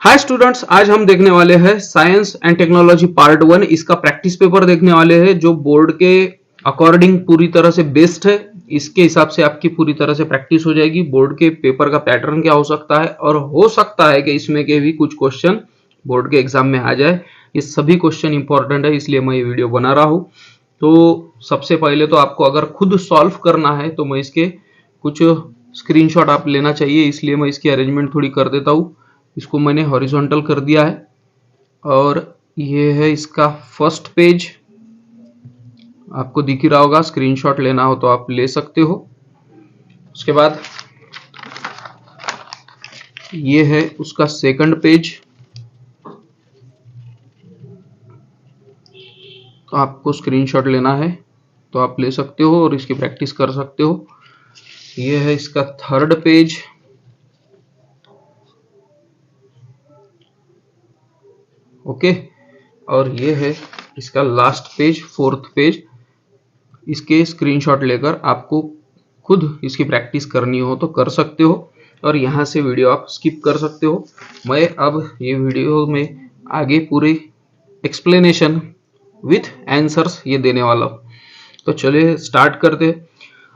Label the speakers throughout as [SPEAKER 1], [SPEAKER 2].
[SPEAKER 1] Hi students, आज हम देखने वाले हैं साइंस एंड टेक्नोलॉजी पार्ट 1। इसका प्रैक्टिस पेपर देखने वाले हैं जो बोर्ड के अकॉर्डिंग पूरी तरह से बेस्ड है। इसके हिसाब से आपकी पूरी तरह से प्रैक्टिस हो जाएगी। बोर्ड के पेपर का पैटर्न क्या हो सकता है और हो सकता है कि इसमें के भी कुछ क्वेश्चन बोर्ड के एग्जाम में आ जाए। ये सभी क्वेश्चन इंपॉर्टेंट है, इसलिए मैं ये वीडियो बना रहा हूँ। तो सबसे पहले तो आपको अगर खुद सॉल्व करना है तो मैं इसके कुछ स्क्रीनशॉट आप लेना चाहिए, इसलिए मैं इसकी अरेंजमेंट थोड़ी कर देता हूँ। इसको मैंने हॉरिजॉन्टल कर दिया है और ये है इसका फर्स्ट पेज। आपको दिख ही रहा होगा, स्क्रीनशॉट लेना हो तो आप ले सकते हो। उसके बाद ये है उसका सेकंड पेज, तो आपको स्क्रीनशॉट लेना है तो आप ले सकते हो और इसकी प्रैक्टिस कर सकते हो। ये है इसका थर्ड पेज, ओके। और ये है इसका लास्ट पेज, फोर्थ पेज। इसके स्क्रीनशॉट लेकर आपको खुद इसकी प्रैक्टिस करनी हो तो कर सकते हो और यहाँ से वीडियो आप स्किप कर सकते हो। मैं अब ये वीडियो में आगे पूरी एक्सप्लेनेशन विथ आंसर्स ये देने वाला हूँ। तो चलिए स्टार्ट करते।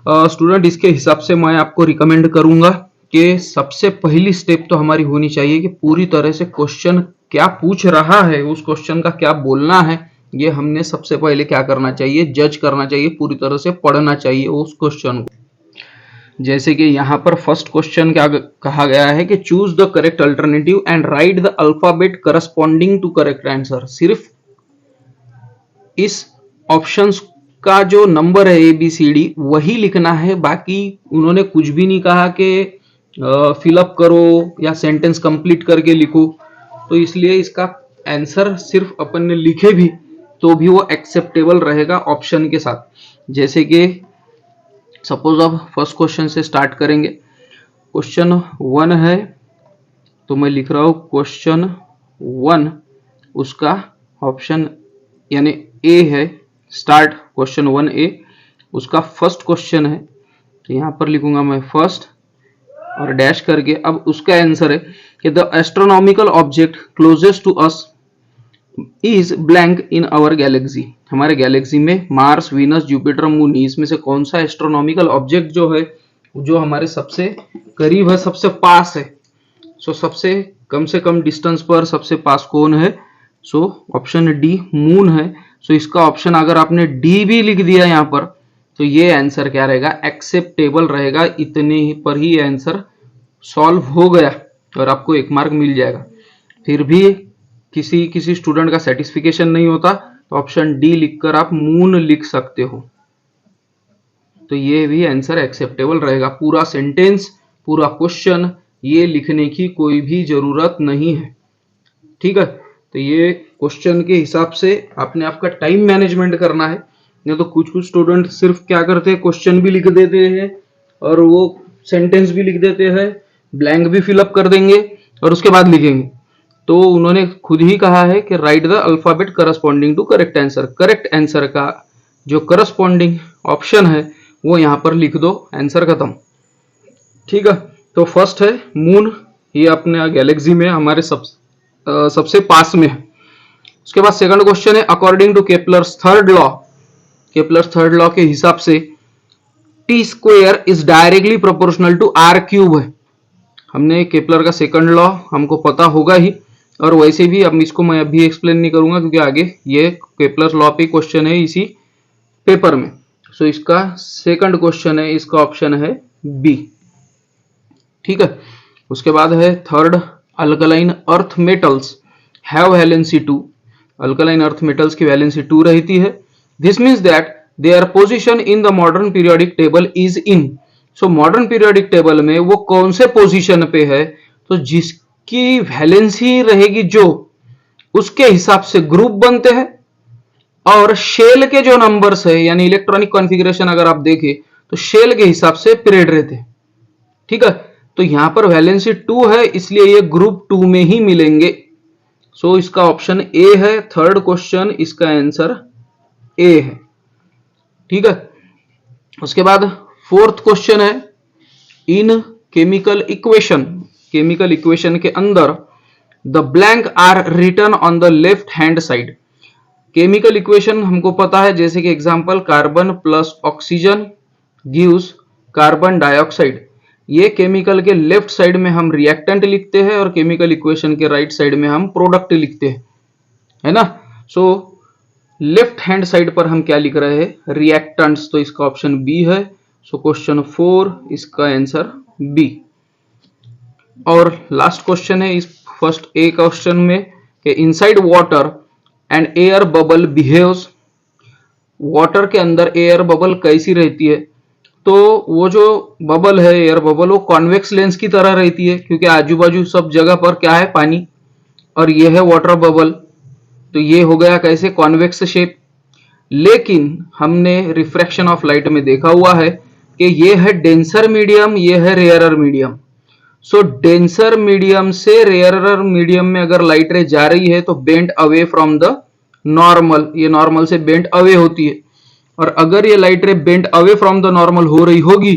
[SPEAKER 1] स्टूडेंट, इसके हिसाब से मैं आपको रिकमेंड करूंगा कि सबसे पहली स्टेप तो हमारी होनी चाहिए कि पूरी तरह से क्वेश्चन क्या पूछ रहा है, उस क्वेश्चन का क्या बोलना है, ये हमने सबसे पहले क्या करना चाहिए, जज करना चाहिए, पूरी तरह से पढ़ना चाहिए उस क्वेश्चन को। जैसे कि यहाँ पर फर्स्ट क्वेश्चन क्या कहा गया है कि choose the correct alternative and write the alphabet corresponding to correct answer. सिर्फ इस ऑप्शंस का जो नंबर है ABCD वही लिखना है, बाकी उन्होंने कुछ भी नहीं कहा कि फिलअप करो या सेंटेंस कंप्लीट करके लिखो। तो इसलिए इसका आंसर सिर्फ अपन ने लिखे भी तो भी वो एक्सेप्टेबल रहेगा ऑप्शन के साथ। जैसे कि सपोज अब फर्स्ट क्वेश्चन से स्टार्ट करेंगे। क्वेश्चन 1 है तो मैं लिख रहा हूँ क्वेश्चन 1, उसका ऑप्शन यानी ए है। स्टार्ट क्वेश्चन 1A, उसका फर्स्ट क्वेश्चन है तो यहां पर लिखूंगा मैं फर्स्ट और डैश करके। अब उसका आंसर है कि the astronomical object closest to us is blank in our galaxy. हमारे गैलेक्सी में मार्स, वीनस, जुपिटर, मून, इसमें से कौन सा एस्ट्रोनॉमिकल ऑब्जेक्ट जो है जो हमारे सबसे करीब है, सबसे पास है। सो सबसे कम से कम डिस्टेंस पर सबसे पास कौन है? सो ऑप्शन डी मून है। सो इसका ऑप्शन अगर आपने डी भी लिख दिया यहाँ पर तो ये आंसर क्या रहेगा? एक्सेप्टेबल रहेगा। इतने पर ही आंसर सॉल्व हो गया और आपको 1 मार्क मिल जाएगा। फिर भी किसी स्टूडेंट का सेटिस्फिकेशन नहीं होता तो ऑप्शन डी लिखकर आप मून लिख सकते हो, तो ये भी आंसर एक्सेप्टेबल रहेगा। पूरा सेंटेंस, पूरा क्वेश्चन ये लिखने की कोई भी जरूरत नहीं है, ठीक है। तो ये क्वेश्चन के हिसाब से आपने आपका टाइम मैनेजमेंट करना है। नहीं तो कुछ स्टूडेंट सिर्फ क्या करते हैं, क्वेश्चन भी लिख देते हैं और वो सेंटेंस भी लिख देते हैं, ब्लैंक भी फिलअप कर देंगे और उसके बाद लिखेंगे। तो उन्होंने खुद ही कहा है कि write the alphabet corresponding to correct answer. Correct answer का जो करस्पॉन्डिंग ऑप्शन है वो यहां पर लिख दो, आंसर खत्म, ठीक है। तो फर्स्ट है मून, ये अपने गैलेक्सी में हमारे सबसे पास में है। उसके बाद सेकंड क्वेश्चन है according to Kepler's third law. Kepler's third law के हिसाब से T square is directly proportional to R cube है। हमने केपलर का सेकंड लॉ हमको पता होगा ही, और वैसे भी अब इसको मैं अभी एक्सप्लेन नहीं करूंगा क्योंकि आगे ये केपलर्स लॉ पे क्वेश्चन है इसी पेपर में। सो इसका सेकंड क्वेश्चन है, इसका ऑप्शन है बी, ठीक है। उसके बाद है third, alkaline earth metals have valency 2। Alkaline earth metals की वैलेंसी 2 रहती है। This means that their position in the modern periodic table is in. So modern periodic table में वो कौन से पोजीशन पे है? तो जिसकी वैलेंसी रहेगी जो, उसके हिसाब से ग्रुप बनते हैं और शेल के जो नंबर्स है यानी इलेक्ट्रॉनिक कॉन्फ़िगरेशन अगर आप देखें तो शेल के हिसाब से पीरियड रहते हैं, ठीक है। तो यहां पर वैलेंसी 2 है इसलिए ये ग्रुप 2 में ही मिलेंगे। सो इसका ऑप्शन ए है थर्ड क्वेश्चन, इसका आंसर ए है, ठीक है। उसके बाद फोर्थ क्वेश्चन है in chemical equation. Chemical equation के अंदर the blank are written on the left hand side. Chemical equation हमको पता है, जैसे कि example carbon plus oxygen gives carbon dioxide. ये केमिकल के लेफ्ट साइड में हम रिएक्टेंट लिखते हैं और केमिकल इक्वेशन के राइट साइड में हम प्रोडक्ट लिखते हैं, है ना। सो लेफ्ट हैंड साइड पर हम क्या लिख रहे हैं, रिएक्टेंट्स, तो इसका ऑप्शन बी है। सो क्वेश्चन 4 इसका आंसर बी। और लास्ट क्वेश्चन है इस फर्स्ट ए क्वेश्चन में कि inside water and air bubble behaves. Water के अंदर एयर बबल कैसी रहती है, तो वो जो बबल है, एयर बबल, वो कॉन्वेक्स लेंस की तरह रहती है, क्योंकि आजू बाजू सब जगह पर क्या है, पानी, और ये है वाटर बबल। तो ये हो गया कैसे, कॉन्वेक्स शेप। लेकिन हमने रिफ्रैक्शन ऑफ लाइट में देखा हुआ है कि ये है डेंसर मीडियम, ये है रेयरर मीडियम। सो डेंसर मीडियम से रेयरर मीडियम में अगर लाइट रे जा रही है तो bent away from the normal, ये नॉर्मल से बेंट अवे होती है। और अगर ये लाइट रे bent away from the normal हो रही होगी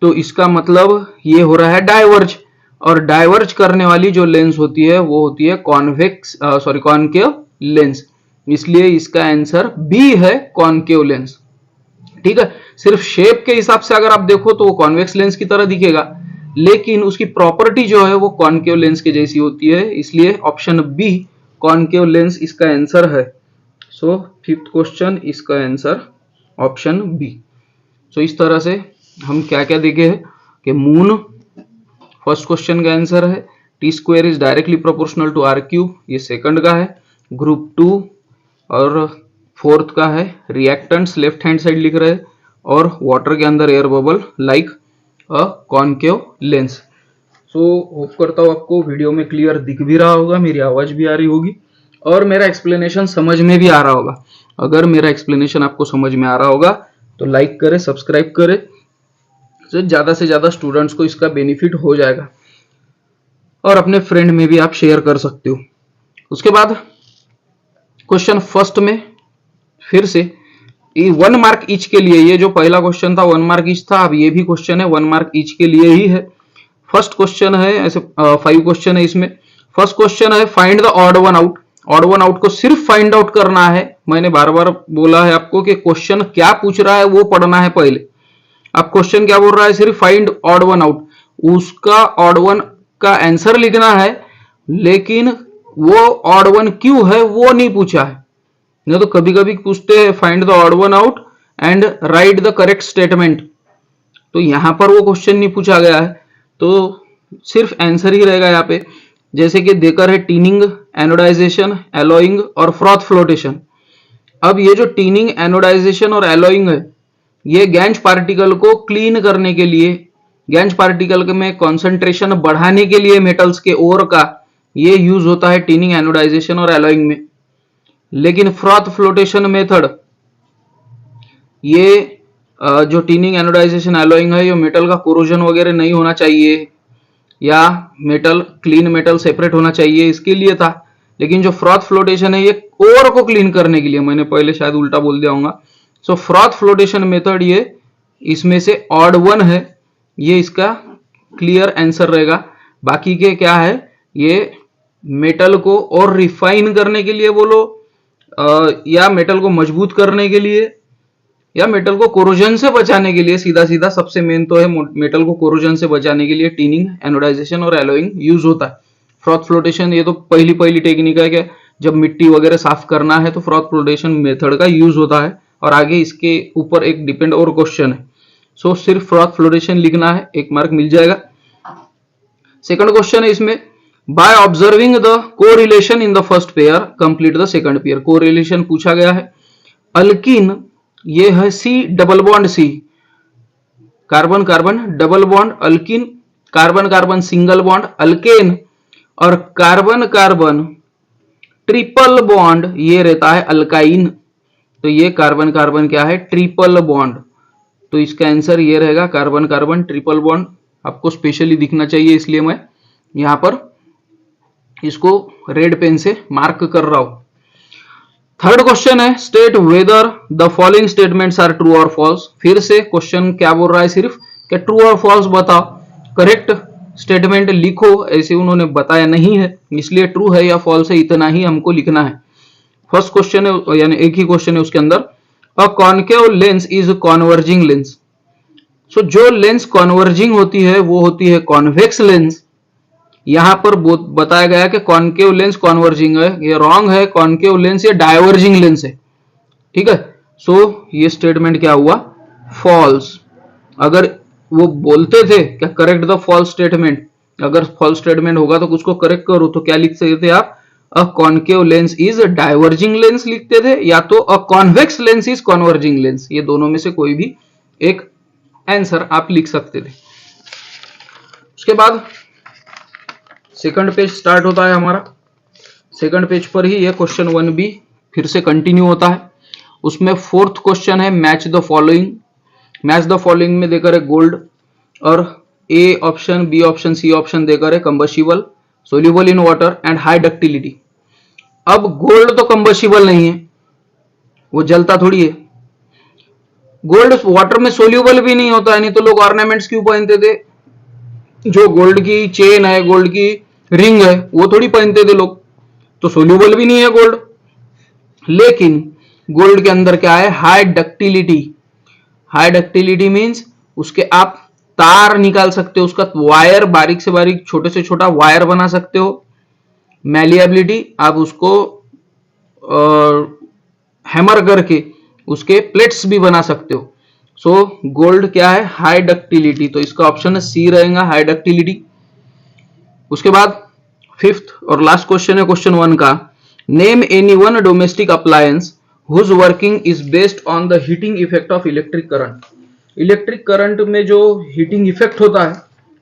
[SPEAKER 1] तो इसका मतलब ये हो रहा है डाइवर्ज। और डाइवर्ज करने वाली जो लेंस होती है वो होती है कॉनकेव लेंस। इसलिए इसका आंसर बी है, कॉनकेव लेंस। ठीक है, सिर्फ शेप के हिसाब से अगर आप देखो तो वो कॉन्वेक्स लेंस की तरह दिखेगा, लेकिन उसकी प्रॉपर्टी जो है वो कॉनकेव लेंस के जैसी होती है। इसलिए ऑप्शन बी, कॉनकेव लेंस, इसका आंसर है। सो फिफ्थ क्वेश्चन, इसका आंसर ऑप्शन बी। सो इस तरह से हम क्या क्या देखे हैं कि मून फर्स्ट क्वेश्चन का आंसर है, T square is directly proportional to R cube, ये सेकंड का है, ग्रुप 2, और फोर्थ का है रिएक्टेंट्स लेफ्ट हैंड साइड लिख रहे हैं, और वाटर के अंदर एयर बबल लाइक अ कॉनकेव लेंस। सो होप करता हूँ आपको वीडियो में क्लियर दिख भी रहा होगा, मेरी आवाज भी आ रही होगी और मेरा एक्सप्लेनेशन समझ में भी आ रहा होगा। अगर मेरा एक्सप्लेनेशन आपको समझ में आ रहा होगा तो लाइक करें, सब्सक्राइब करें, तो ज़्यादा से ज़्यादा स्टूडेंट्स को इसका बेनिफिट हो जाएगा, और अपने फ्रेंड में भी आप शेयर कर सकते हो। उसके बाद क्वेश्चन फर्स्ट में फिर से 1 मार्क ईच के लिए, ये जो पहला क्वेश्चन था 1 मार्क ईच था, अब ये भी क्वेश्चन है 1 मार्क ईच के लिए ही है। फर्स्ट क्वेश्चन है, ऐसे 5 क्वेश्चन है इसमें। फर्स्ट क्वेश्चन है find the odd one out. Odd one out को सिर्फ फाइंड आउट करना है। मैंने बार बार बोला है आपको कि क्वेश्चन क्या पूछ रहा है वो पढ़ना है पहले। अब क्वेश्चन क्या बोल रहा है, सिर्फ फाइंड ऑड वन आउट, उसका ऑड वन का आंसर लिखना है, लेकिन वो ऑड वन क्यों है वो नहीं पूछा है। नहीं तो कभी कभी पूछते हैं find the odd one out and write the correct statement, तो यहां पर वो क्वेश्चन नहीं पूछा गया है, तो सिर्फ आंसर ही रहेगा यहाँ पे। जैसे कि देकर है टीनिंग, एनोडाइजेशन, एलोइंग और फ्रॉथ फ्लोटेशन। अब ये जो टीनिंग, एनोडाइजेशन और एलोइंग है, ये गैंज पार्टिकल को क्लीन करने के लिए, गैंज पार्टिकल में कॉन्सेंट्रेशन बढ़ाने के लिए मेटल्स के ओर का, ये यूज होता है टीनिंग, एनोडाइजेशन और एलोइंग में। लेकिन फ्रॉथ फ्लोटेशन मेथड, ये जो टीनिंग, एनोडाइजेशन, एलोइंग है, ये मेटल का कोरोजन वगैरह नहीं होना चाहिए, या मेटल, क्लीन मेटल सेपरेट होना चाहिए, इसके लिए था। लेकिन जो फ्रॉथ फ्लोटेशन है ये ओर को क्लीन करने के लिए, मैंने पहले शायद उल्टा बोल दिया होगा। सो फ्रॉथ फ्लोटेशन मेथड ये इसमें से ऑड वन है, ये इसका क्लियर आंसर रहेगा। बाकी के क्या है, ये मेटल को और रिफाइन करने के लिए बोलो, या मेटल को मजबूत करने के लिए, या मेटल को कोरोजन से बचाने के लिए, सीधा सीधा सबसे मेन तो है मेटल को कोरोजन से बचाने के लिए टीनिंग, एनोडाइजेशन और एलोइंग यूज होता है। फ्रॉथ फ्लोटेशन ये तो पहली टेक्निक है कि जब मिट्टी वगैरह साफ करना है तो फ्रॉथ फ्लोटेशन मेथड का यूज होता है, और आगे इसके ऊपर एक डिपेंड और क्वेश्चन है। सो सिर्फ फ्रॉथ फ्लोटेशन लिखना है, 1 मार्क मिल जाएगा। सेकंड क्वेश्चन है इसमें, by observing the correlation in the first pair complete the second pair. Correlation पूछा गया है। अल्कीन, ये है C double bond C, carbon carbon double bond alkene, carbon carbon single bond alkane, और carbon carbon triple bond ये रहता है alkyne. तो ये कार्बन कार्बन क्या है, ट्रिपल बॉन्ड। तो इसका आंसर ये रहेगा कार्बन कार्बन ट्रिपल बॉन्ड। आपको स्पेशली दिखना चाहिए, इसलिए मैं यहां पर इसको रेड पेन से मार्क कर रहा हूं। थर्ड क्वेश्चन है, state whether the following statements are true और फॉल्स। फिर से क्वेश्चन क्या बोल रहा है, सिर्फ कि ट्रू और फॉल्स बताओ। करेक्ट स्टेटमेंट लिखो ऐसे उन्होंने बताया नहीं है, इसलिए ट्रू है या फॉल्स है इतना ही हमको लिखना है। फर्स्ट क्वेश्चन है, यानी एक ही क्वेश्चन है उसके अंदर, a concave lens is converging lens. So जो लेंस कॉन्वर्जिंग होती है वो होती है कॉन्वेक्स लेंस। यहां पर बताया गया कि कॉनकेव लेंस कॉन्वर्जिंग है, ये रॉन्ग है, कॉनकेव लेंस ये डाइवर्जिंग लेंस है। ठीक है, सो ये स्टेटमेंट क्या हुआ, फॉल्स। अगर वो बोलते थे क्या करेक्ट द फॉल्स स्टेटमेंट, अगर फॉल्स स्टेटमेंट होगा तो उसको करेक्ट करो, तो क्या लिख सकते थे आप, अ concave lens is diverging lens लिखते थे, या तो अ convex lens is converging lens, ये दोनों में से कोई भी एक आंसर आप लिख सकते थे। उसके बाद सेकंड पेज स्टार्ट होता है हमारा। सेकंड पेज पर ही ये क्वेश्चन 1B फिर से कंटिन्यू होता है। उसमें फोर्थ क्वेश्चन है match the following. Match the following में देकर है गोल्ड, और A option, B option, C option देकर है combustible, soluble in water and high ductility. अब गोल्ड तो कंबस्टिबल नहीं है, वो जलता थोड़ी है। गोल्ड वाटर में सोल्यूबल भी नहीं होता है, नहीं तो लोग ऑर्नामेंट्स क्यों पहनते थे, जो गोल्ड की चेन है, गोल्ड की रिंग है, वो थोड़ी पहनते थे लोग, तो सोल्यूबल भी नहीं है गोल्ड। लेकिन गोल्ड के अंदर क्या है, high ductility. High ductility means उसके आप तार निकाल सकते हो, उसका वायर बारीक से बारीक छोटे से छोटा वायर बना सकते हो। मैलिएबिलिटी, आप उसको हैमर करके उसके प्लेट्स भी बना सकते हो। सो गोल्ड क्या है, हाई डक्टिलिटी, तो इसका ऑप्शन सी रहेगा, हाई डक्टिलिटी। उसके बाद फिफ्थ और लास्ट क्वेश्चन है क्वेश्चन 1 का, name any one domestic appliance whose working is based on the heating effect of electric current. Electric current में जो हीटिंग इफेक्ट होता है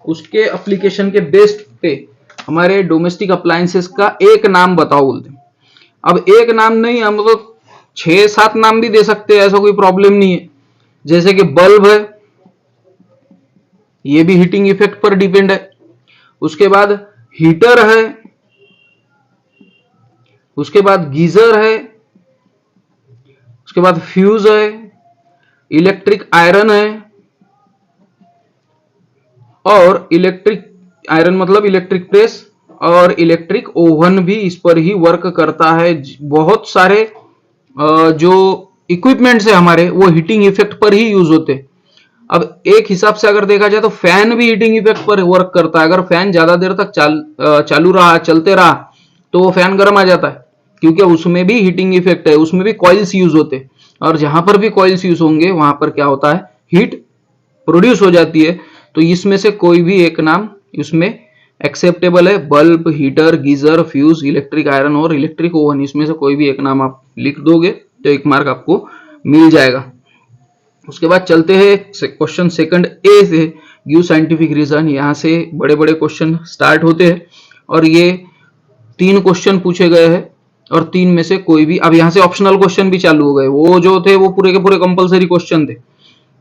[SPEAKER 1] उसके एप्लीकेशन के बेस्ड पे हमारे डोमेस्टिक अप्लायंसेस का एक नाम बताओ बोलते हैं। अब एक नाम नहीं, हम तो 6-7 नाम भी दे सकते हैं, ऐसा कोई प्रॉब्लम नहीं है। जैसे कि बल्ब है, ये भी हीटिंग इफेक्ट पर डिपेंड है। उसके बाद हीटर है, उसके बाद गीजर है, उसके बाद फ्यूज है, इलेक्ट्रिक आयरन है, और इलेक्ट्रिक आयरन मतलब इलेक्ट्रिक प्रेस, और इलेक्ट्रिक ओवन भी इस पर ही वर्क करता है। बहुत सारे जो इक्विपमेंट्स है हमारे वो हीटिंग इफेक्ट पर ही यूज होते हैं। अब एक हिसाब से अगर देखा जाए तो फैन भी हीटिंग इफेक्ट पर वर्क करता है। अगर फैन ज्यादा देर तक चालू रहा, चलते रहा, तो वो फैन गर्म आ जाता है, क्योंकि उसमें भी हीटिंग इफेक्ट है, उसमें भी कॉइल्स यूज होते हैं, और जहां पर भी कॉइल्स यूज होंगे वहां पर क्या होता है, हीट प्रोड्यूस हो जाती है। तो इसमें से कोई भी एक नाम इसमें एक्सेप्टेबल है, bulb, heater, geyser, fuse, electric iron और इलेक्ट्रिक ओवन, इसमें से कोई भी एक नाम आप लिख दोगे तो 1 मार्क आपको मिल जाएगा। उसके बाद चलते हैं क्वेश्चन सेकंड ए से, गिव साइंटिफिक रीजन। यहाँ से बड़े बड़े क्वेश्चन स्टार्ट होते हैं, और ये 3 क्वेश्चन पूछे गए हैं, और 3 में से कोई भी, अब यहाँ से ऑप्शनल क्वेश्चन भी चालू हो गए, वो जो थे वो पूरे के पूरे कंपलसरी क्वेश्चन थे।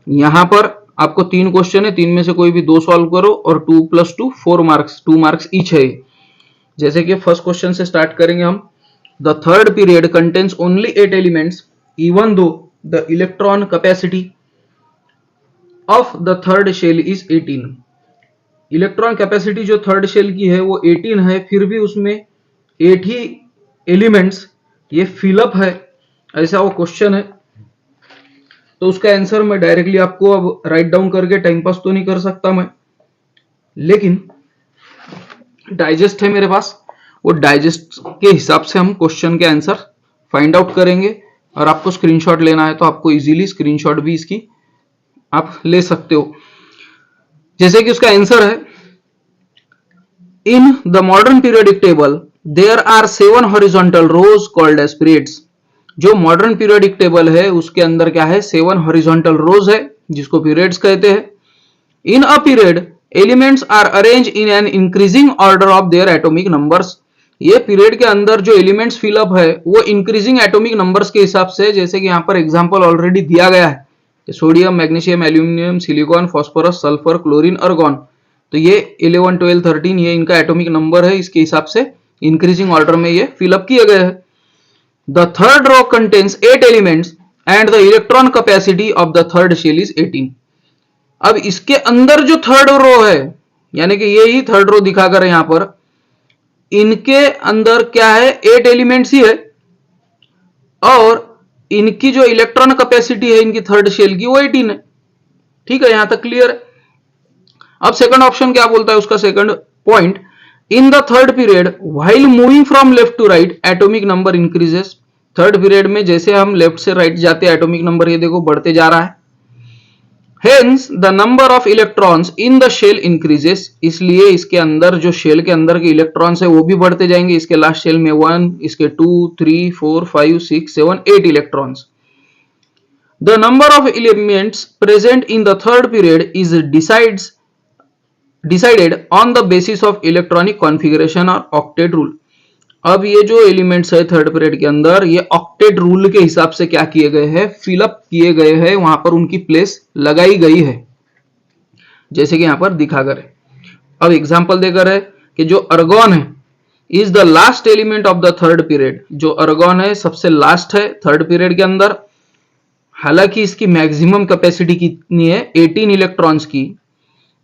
[SPEAKER 1] यहाँ पर आपको 3 क्वेश्चन है, 3 में से कोई भी 2 सॉल्व करो, और 2 + 2 4 मार्क्स, 2 मार्क्स ईच है। जैसे कि फर्स्ट क्वेश्चन से स्टार्ट करेंगे हम, the third period contains only 8 elements even though the electron capacity of the third shell is 18। Electron capacity जो थर्ड शेल की है वो 18 है, फिर भी उसमें 8 ही एलिमेंट्स ये फिलअप है, ऐसा वो क्वेश्चन है। तो उसका आंसर मैं डायरेक्टली आपको अब राइट डाउन करके टाइम पास तो नहीं कर सकता मैं, लेकिन डाइजेस्ट है मेरे पास, वो डाइजेस्ट के हिसाब से हम क्वेश्चन के आंसर फाइंड आउट करेंगे। और आपको स्क्रीनशॉट लेना है तो आपको इजीली स्क्रीनशॉट भी इसकी आप ले सकते हो। जैसे कि उसका आंसर है, in the modern periodic table there are 7 horizontal rows called as periods. जो मॉडर्न पीरियोडिक टेबल है उसके अंदर क्या है, 7 हॉरिजॉन्टल रोज है, जिसको पीरियड्स कहते हैं। In a period elements are arrange in an increasing order of their atomic numbers. ये पीरियड के अंदर जो एलिमेंट्स फिलअप है वो इंक्रीजिंग एटॉमिक नंबर्स के हिसाब से, जैसे कि यहाँ पर एग्जांपल ऑलरेडी दिया गया है, sodium, magnesium, aluminium, silicon, phosphorus, sulphur, chlorine, argon. तो ये 11, 12, 13 ये इनका एटॉमिक नंबर है, इसके हिसाब से इंक्रीजिंग ऑर्डर में ये फिलअप किए गए हैं। The third row contains 8 elements and the electron capacity of the third shell is 18। अब इसके अंदर जो थर्ड रो है यानी कि ये ही थर्ड रो दिखाकर यहां पर इनके अंदर क्या है, 8 एलिमेंट्स ही है और इनकी जो इलेक्ट्रॉन कैपेसिटी है इनकी थर्ड शेल की वो 18 है। ठीक है, यहां तक क्लियर है। अब सेकंड ऑप्शन क्या बोलता है, उसका second point, in the third period while moving from left to right atomic number increases. Third period में जैसे हम लेफ्ट से राइट जाते हैं एटॉमिक नंबर ये देखो बढ़ते जा रहा है। Hence the number of electrons in the shell increases, इसलिए इसके अंदर जो शेल के अंदर के इलेक्ट्रॉन्स है वो भी बढ़ते जाएंगे। इसके लास्ट शेल में 1, इसके 2, 3, 4, 5, 6, 7, 8 electrons. The number of elements present in the third period is decided on the basis of electronic configuration or octet rule। अब ये जो एलिमेंट्स है थर्ड पीरियड के अंदर ये ऑक्टेट रूल के हिसाब से क्या किए गए हैं, फिलअप किए गए हैं, वहां पर उनकी प्लेस लगाई गई है जैसे कि यहां पर दिखा गया है। अब एग्जांपल देकर है कि जो अर्गॉन है is the last element of the third period. जो अर्गॉन है सबसे लास्ट है थर्ड पीरियड के अंदर, हालांकि इसकी मैक्सिमम कैपेसिटी कितनी है, 18 इलेक्ट्रॉन्स की।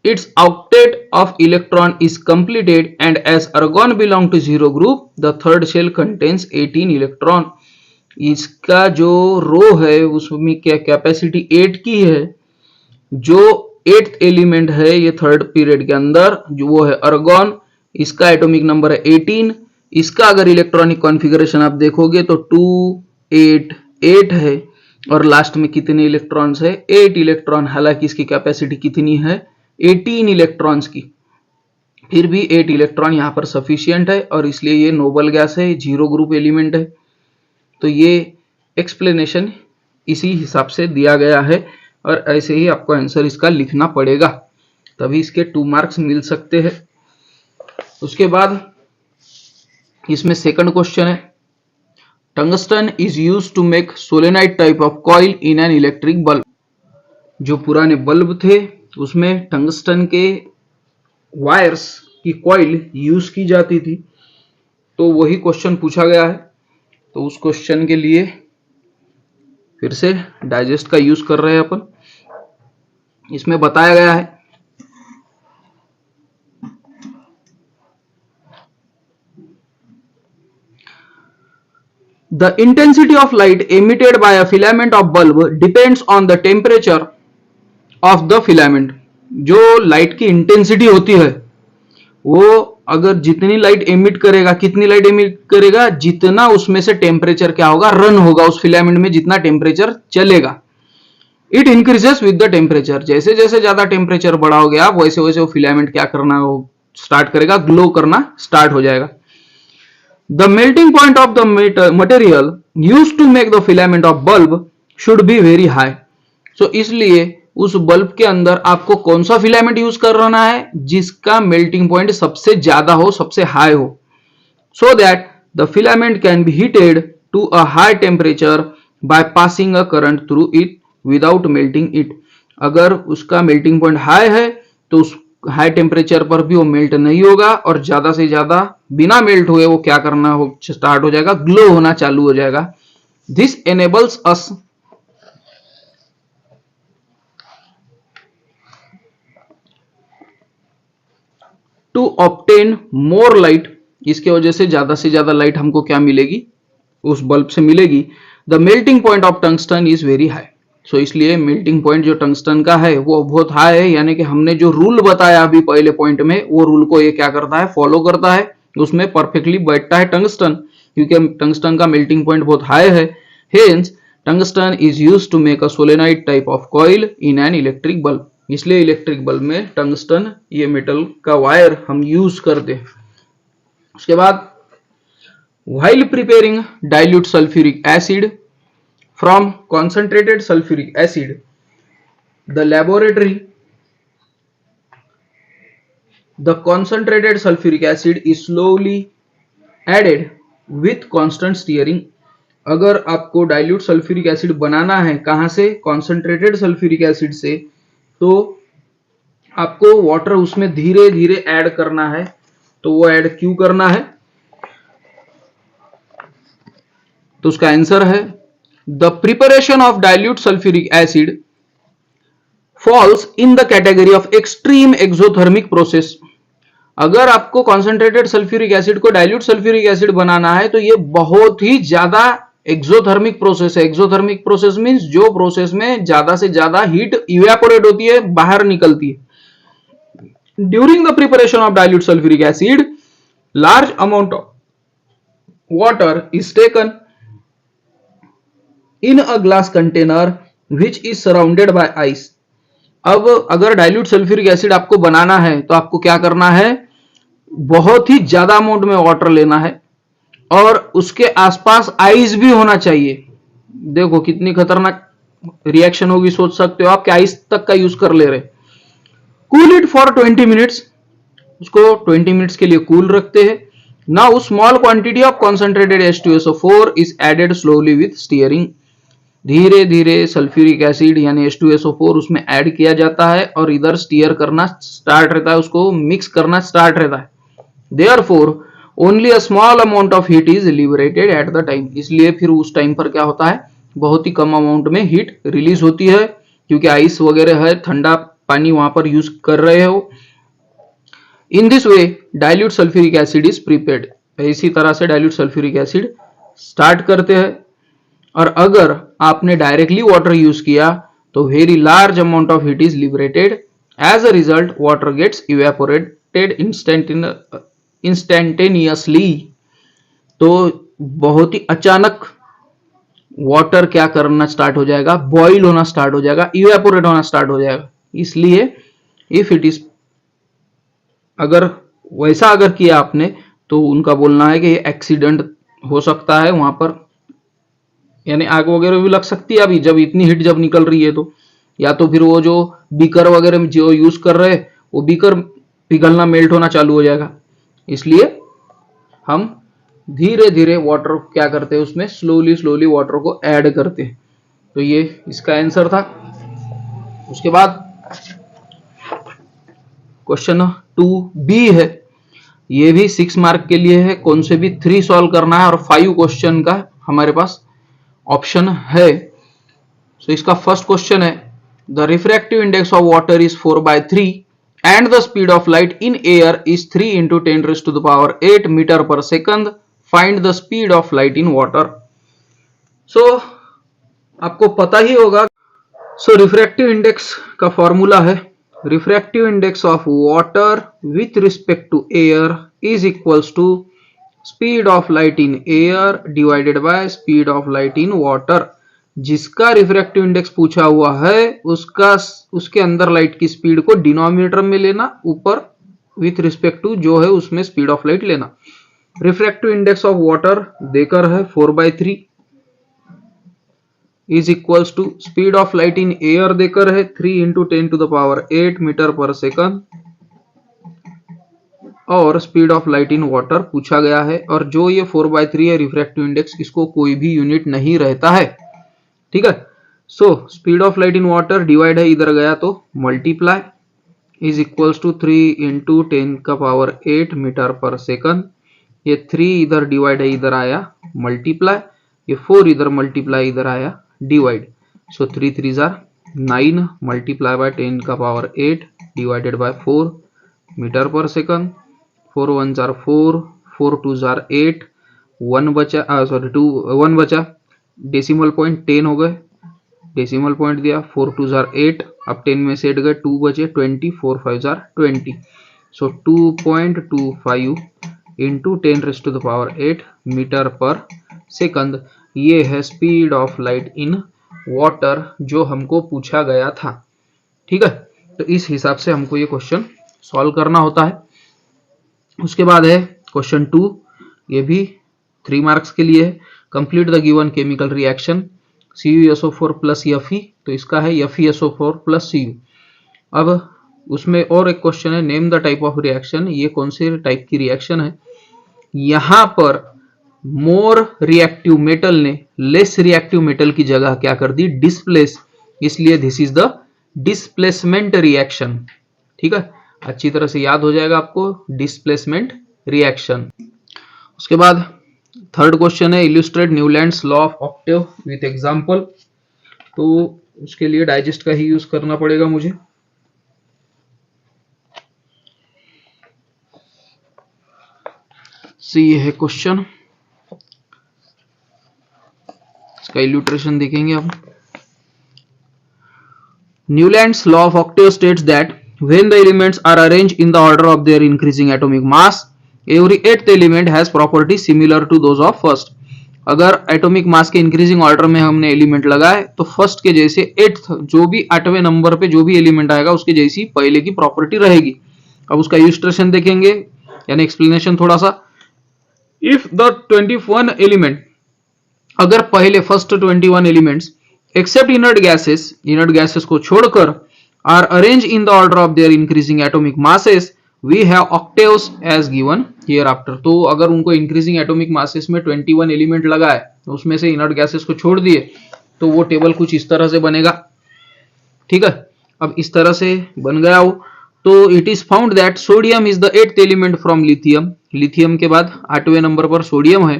[SPEAKER 1] its octet of electron is completed and as argon belong to zero group the third shell contains 18 electron। इसका जो रो है उसमें क्या कैपेसिटी 8 की है। जो 8th एलिमेंट है ये थर्ड पीरियड के अंदर जो वो है अर्गॉन, इसका एटॉमिक नंबर है 18। इसका अगर इलेक्ट्रॉनिक कॉन्फ़िगरेशन आप देखोगे तो 2, 8, 8 है और लास्ट में कितने इलेक्ट्रॉन्स है, 8 इलेक्ट्रॉन। हालांकि इसकी कैपेसिटी कितनी है, 18 इलेक्ट्रॉन्स की, फिर भी 8 इलेक्ट्रॉन यहां पर सफिशियंट है और इसलिए ये नोबल गैस है, जीरो ग्रुप एलिमेंट है। तो ये एक्सप्लेनेशन इसी हिसाब से दिया गया है और ऐसे ही आपको आंसर इसका लिखना पड़ेगा, तभी इसके 2 मार्क्स मिल सकते हैं। उसके बाद इसमें सेकंड क्वेश्चन है, tungsten is used to make solenoid type of coil in an electric bulb. जो पुराने बल्ब थे उसमें टंगस्टन के वायर्स की कॉइल यूज की जाती थी, तो वही क्वेश्चन पूछा गया है। तो उस क्वेश्चन के लिए फिर से डाइजेस्ट का यूज कर रहे हैं अपन। इसमें बताया गया है the intensity of light emitted by a filament of bulb depends on the temperature of the filament. जो लाइट की इंटेंसिटी होती है वो अगर जितनी लाइट एमिट करेगा, कितनी लाइट एमिट करेगा, जितना उसमें से टेम्परेचर क्या होगा, रन होगा उस फिलामेंट में, जितना टेम्परेचर चलेगा। It increases with the temperature, जैसे जैसे ज्यादा टेम्परेचर बढ़ाओगे आप वैसे वैसे वो फिलामेंट क्या करना वो स्टार्ट करेगा, ग्लो करना स्टार्ट हो जाएगा। The melting point of the material used to make the filament of bulb should be very high. So इसलिए उस बल्ब के अंदर आपको कौन सा फिलामेंट यूज करना है, जिसका मेल्टिंग पॉइंट सबसे ज्यादा हो, सबसे हाई हो, so that the filament can be heated to a high temperature by passing a current through it without melting it. अगर उसका मेल्टिंग पॉइंट हाई है तो उस हाई टेम्परेचर पर भी वो मेल्ट नहीं होगा और ज्यादा से ज्यादा बिना मेल्ट हुए वो क्या करना हो स्टार्ट हो जाएगा, ग्लो होना चालू हो जाएगा। This enables us to obtain more light. इसके वजह से ज्यादा लाइट हमको क्या मिलेगी, उस बल्ब से मिलेगी। The melting point of tungsten is very high. So इसलिए मेल्टिंग पॉइंट जो टंगस्टन का है वो बहुत हाई है, यानी कि हमने जो रूल बताया अभी पहले पॉइंट में वो रूल को ये क्या करता है, फॉलो करता है, उसमें परफेक्टली बैठता है टंगस्टन, क्योंकि टंगस्टन का मेल्टिंग पॉइंट बहुत हाई है। Hence tungsten is used to make a solenoid type of coil in an electric bulb. इसलिए इलेक्ट्रिक बल्ब में टंगस्टन ये मेटल का वायर हम यूज करते हैं। उसके बाद while preparing dilute sulfuric acid from concentrated sulfuric acid, the concentrated sulfuric acid is slowly added with constant stirring। अगर आपको डाइल्यूट सल्फ्यूरिक एसिड बनाना है, कहां से, कॉन्सेंट्रेटेड सल्फ्यूरिक एसिड से, तो आपको वाटर उसमें धीरे धीरे ऐड करना है। तो वो ऐड क्यों करना है, तो उसका आंसर है the preparation of dilute sulphuric acid falls in the category of extreme exothermic process. अगर आपको कॉन्सेंट्रेटेड सल्फ्यूरिक एसिड को डाइल्यूट सल्फ्यूरिक एसिड बनाना है तो ये बहुत ही ज्यादा एक्सोथर्मिक प्रोसेस है। एक्सोथर्मिक प्रोसेस मींस जो प्रोसेस में ज्यादा से ज्यादा हीट इवेपोरेट होती है, बाहर निकलती है। During the preparation of dilute sulphuric acid large amount of water is taken in a glass container which is surrounded by ice. अब अगर डाइल्यूट सल्फ्यूरिक एसिड आपको बनाना है तो आपको क्या करना है, बहुत ही ज्यादा अमाउंट में वाटर लेना है और उसके आसपास आइस भी होना चाहिए। देखो कितनी खतरनाक रिएक्शन होगी, सोच सकते हो आप कि आइस तक का यूज कर ले रहे। कूल इट फॉर 20 मिनट्स, उसको 20 मिनट्स के लिए कूल रखते हैं। Now small quantity of concentrated H2SO4 is added slowly with stirring. धीरे धीरे सल्फ्यूरिक एसिड यानी H2SO4 उसमें ऐड किया जाता है और इधर स्टीयर करना स्टार्ट रहता है, उसको मिक्स करना स्टार्ट रहता है। Therefore, only a small amount of heat is liberated at the time। इसलिए फिर उस टाइम पर क्या होता है, बहुत ही कम अमाउंट में हीट रिलीज होती है क्योंकि आइस वगैरह है, ठंडा पानी वहां पर यूज कर रहे हो। In this way dilute sulphuric acid is prepared. इसी तरह से डाइल्यूट सल्फ्यूरिक एसिड स्टार्ट करते हैं। और अगर आपने डायरेक्टली वाटर यूज किया तो very large amount of heat is liberated. As a result water gets evaporated instantaneously. तो बहुत ही अचानक वाटर क्या करना स्टार्ट हो जाएगा, बॉइल होना स्टार्ट हो जाएगा, इवेपोरेट होना स्टार्ट हो जाएगा। इसलिए इफ इट इज, अगर वैसा अगर किया आपने तो उनका बोलना है कि एक्सीडेंट हो सकता है वहां पर, यानी आग वगैरह भी लग सकती है अभी जब इतनी हीट जब निकल रही है तो। या तो फिर वो जो बीकर वगैरह जो यूज कर रहे हैं वो बीकर पिघलना, मेल्ट होना चालू हो जाएगा। इसलिए हम धीरे धीरे वाटर क्या करते हैं, उसमें स्लोली स्लोली वाटर को ऐड करते हैं। तो ये इसका आंसर था। उसके बाद क्वेश्चन 2B है, ये भी 6 मार्क के लिए है। कौन से भी 3 सॉल्व करना है और 5 क्वेश्चन का हमारे पास ऑप्शन है। सो इसका फर्स्ट क्वेश्चन है, the refractive index of water is 4/3 and the speed of light in air is 3 into 10 raised to the power 8 meter per second. Find the speed of light in water. So आपको पता ही होगा। So refractive index का formula है, refractive index of water with respect to air is equals to speed of light in air divided by speed of light in water. जिसका refractive index पूछा हुआ है उसके अंदर लाइट की स्पीड को डिनोमिनेटर में लेना, ऊपर विथ रिस्पेक्ट टू जो है उसमें स्पीड ऑफ लाइट लेना। रिफ्रैक्टिव इंडेक्स ऑफ वाटर देकर है 4/3 is equals to speed of light in air देकर है 3 into 10 to the power 8 metre पर सेकंड, और speed of light in water पूछा गया है। और जो ये 4/3 है रिफ्रैक्टिव इंडेक्स, इसको कोई भी यूनिट नहीं रहता है, ठीक है। So speed of light in water divide है, इधर गया तो multiply, is equals to 3 into 10 का पावर 8 मीटर पर सेकंड। ये 3 इधर डिवाइड है, इधर आया मल्टीप्लाई, ये 4 इधर मल्टीप्लाई, इधर आया divide. So 3 3 jar 9 multiply by 10 का पावर 8 डिवाइडेड बाय 4 मीटर पर सेकंड। 4 1 जार 4, 4 2 जार 8, 1 बचा, 1 बचा, डेसिमल पॉइंट 10 हो गए, डेसिमल पॉइंट दिया, 4 2 जार 8, अब 10 में से हट गए 2 बचे 20, 4 5 जार 20। So 2.25 into 10 raise to the power 8 metre पर सेकंड। ये है speed of light in water जो हमको पूछा गया था, ठीक है। तो इस हिसाब से हमको ये क्वेश्चन सॉल्व करना होता है। उसके बाद है क्वेश्चन 2, ये भी 3 मार्क्स के लिए है। Complete the given chemical reaction CuSO4 plus Fe, तो इसका है FeSO4 प्लस Cu। अब उसमें और एक क्वेश्चन है, name the type of reaction, ये कौन से टाइप की रिएक्शन है। यहां पर मोर रिएक्टिव मेटल ने लेस रिएक्टिव मेटल की जगह क्या कर दी, डिस्प्लेस, इसलिए this is the displacement reaction, ठीक है। अच्छी तरह से याद हो जाएगा आपको, डिस्प्लेसमेंट रिएक्शन। उसके बाद थर्ड क्वेश्चन है, illustrate Newlands law of Octave with example. तो उसके लिए डाइजेस्ट का ही यूज करना पड़ेगा मुझे। ये है क्वेश्चन, इसका इल्यूस्ट्रेशन देखेंगे आप। Newland's law of octave states that when the elements are arranged in the order of their increasing atomic mass, every eighth element has properties similar to those of first. अगर atomic mass के increasing order में हमने element लगाए तो first के जैसे eighth, जो भी 8वें नंबर पे जो भी एलिमेंट आएगा उसके जैसी पहले की प्रॉपर्टी रहेगी। अब उसका इल्यूस्ट्रेशन देखेंगे, यानी एक्सप्लेनेशन थोड़ा सा। इफ द 21 एलिमेंट, अगर पहले first 21 elements except inert gases को छोड़कर are arrange in the order of their increasing atomic masses, we have octaves as given here after. तो अगर उनको इंक्रीजिंग एटॉमिक मासेस में 21 एलिमेंट लगाए तो उसमें से इनर्ट गैसेस को छोड़ दिए तो वो टेबल कुछ इस तरह से बनेगा। ठीक है, अब इस तरह से बन गया वो। तो it is found that sodium is the 8th element from lithium, lithium के बाद 8वें नंबर पर सोडियम है।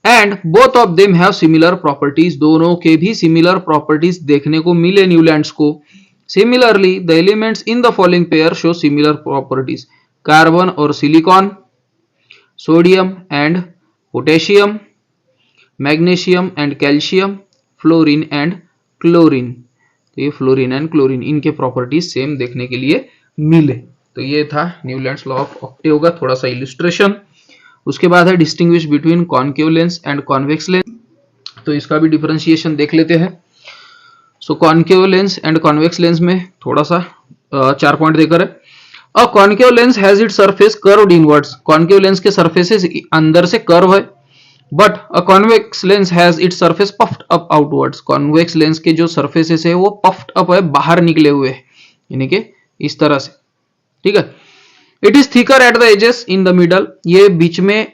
[SPEAKER 1] And both of them have similar properties, दोनों के भी सिमिलर प्रॉपर्टीज देखने को मिले न्यूलैंड्स को। Similarly the elements in the following pair show similar properties, carbon और silicon, sodium and potassium, magnesium and calcium, fluorine and chlorine. तो ये फ्लोरीन एंड क्लोरीन, इनके प्रॉपर्टीज सेम देखने के लिए मिले। तो ये था न्यूलैंड्स लॉ ऑफ ऑक्टेव का थोड़ा सा इल्यूस्ट्रेशन। उसके बाद है distinguish between concave lens and convex lens, तो इसका भी डिफरेंशिएशन देख लेते हैं। So concave lens and convex lens में थोड़ा सा 4 पॉइंट देकर है। A concave lens has its surface curved inwards, concave lens के सरफेसेस अंदर से कर्व है। But a convex lens has its surface puffed up outwards, convex lens के जो सरफेसेस है वो पफ्ड अप है, बाहर निकले हुए हैं, यानी कि इस तरह से। ठीक है, it is thicker at the edges in the middle, ये बीच में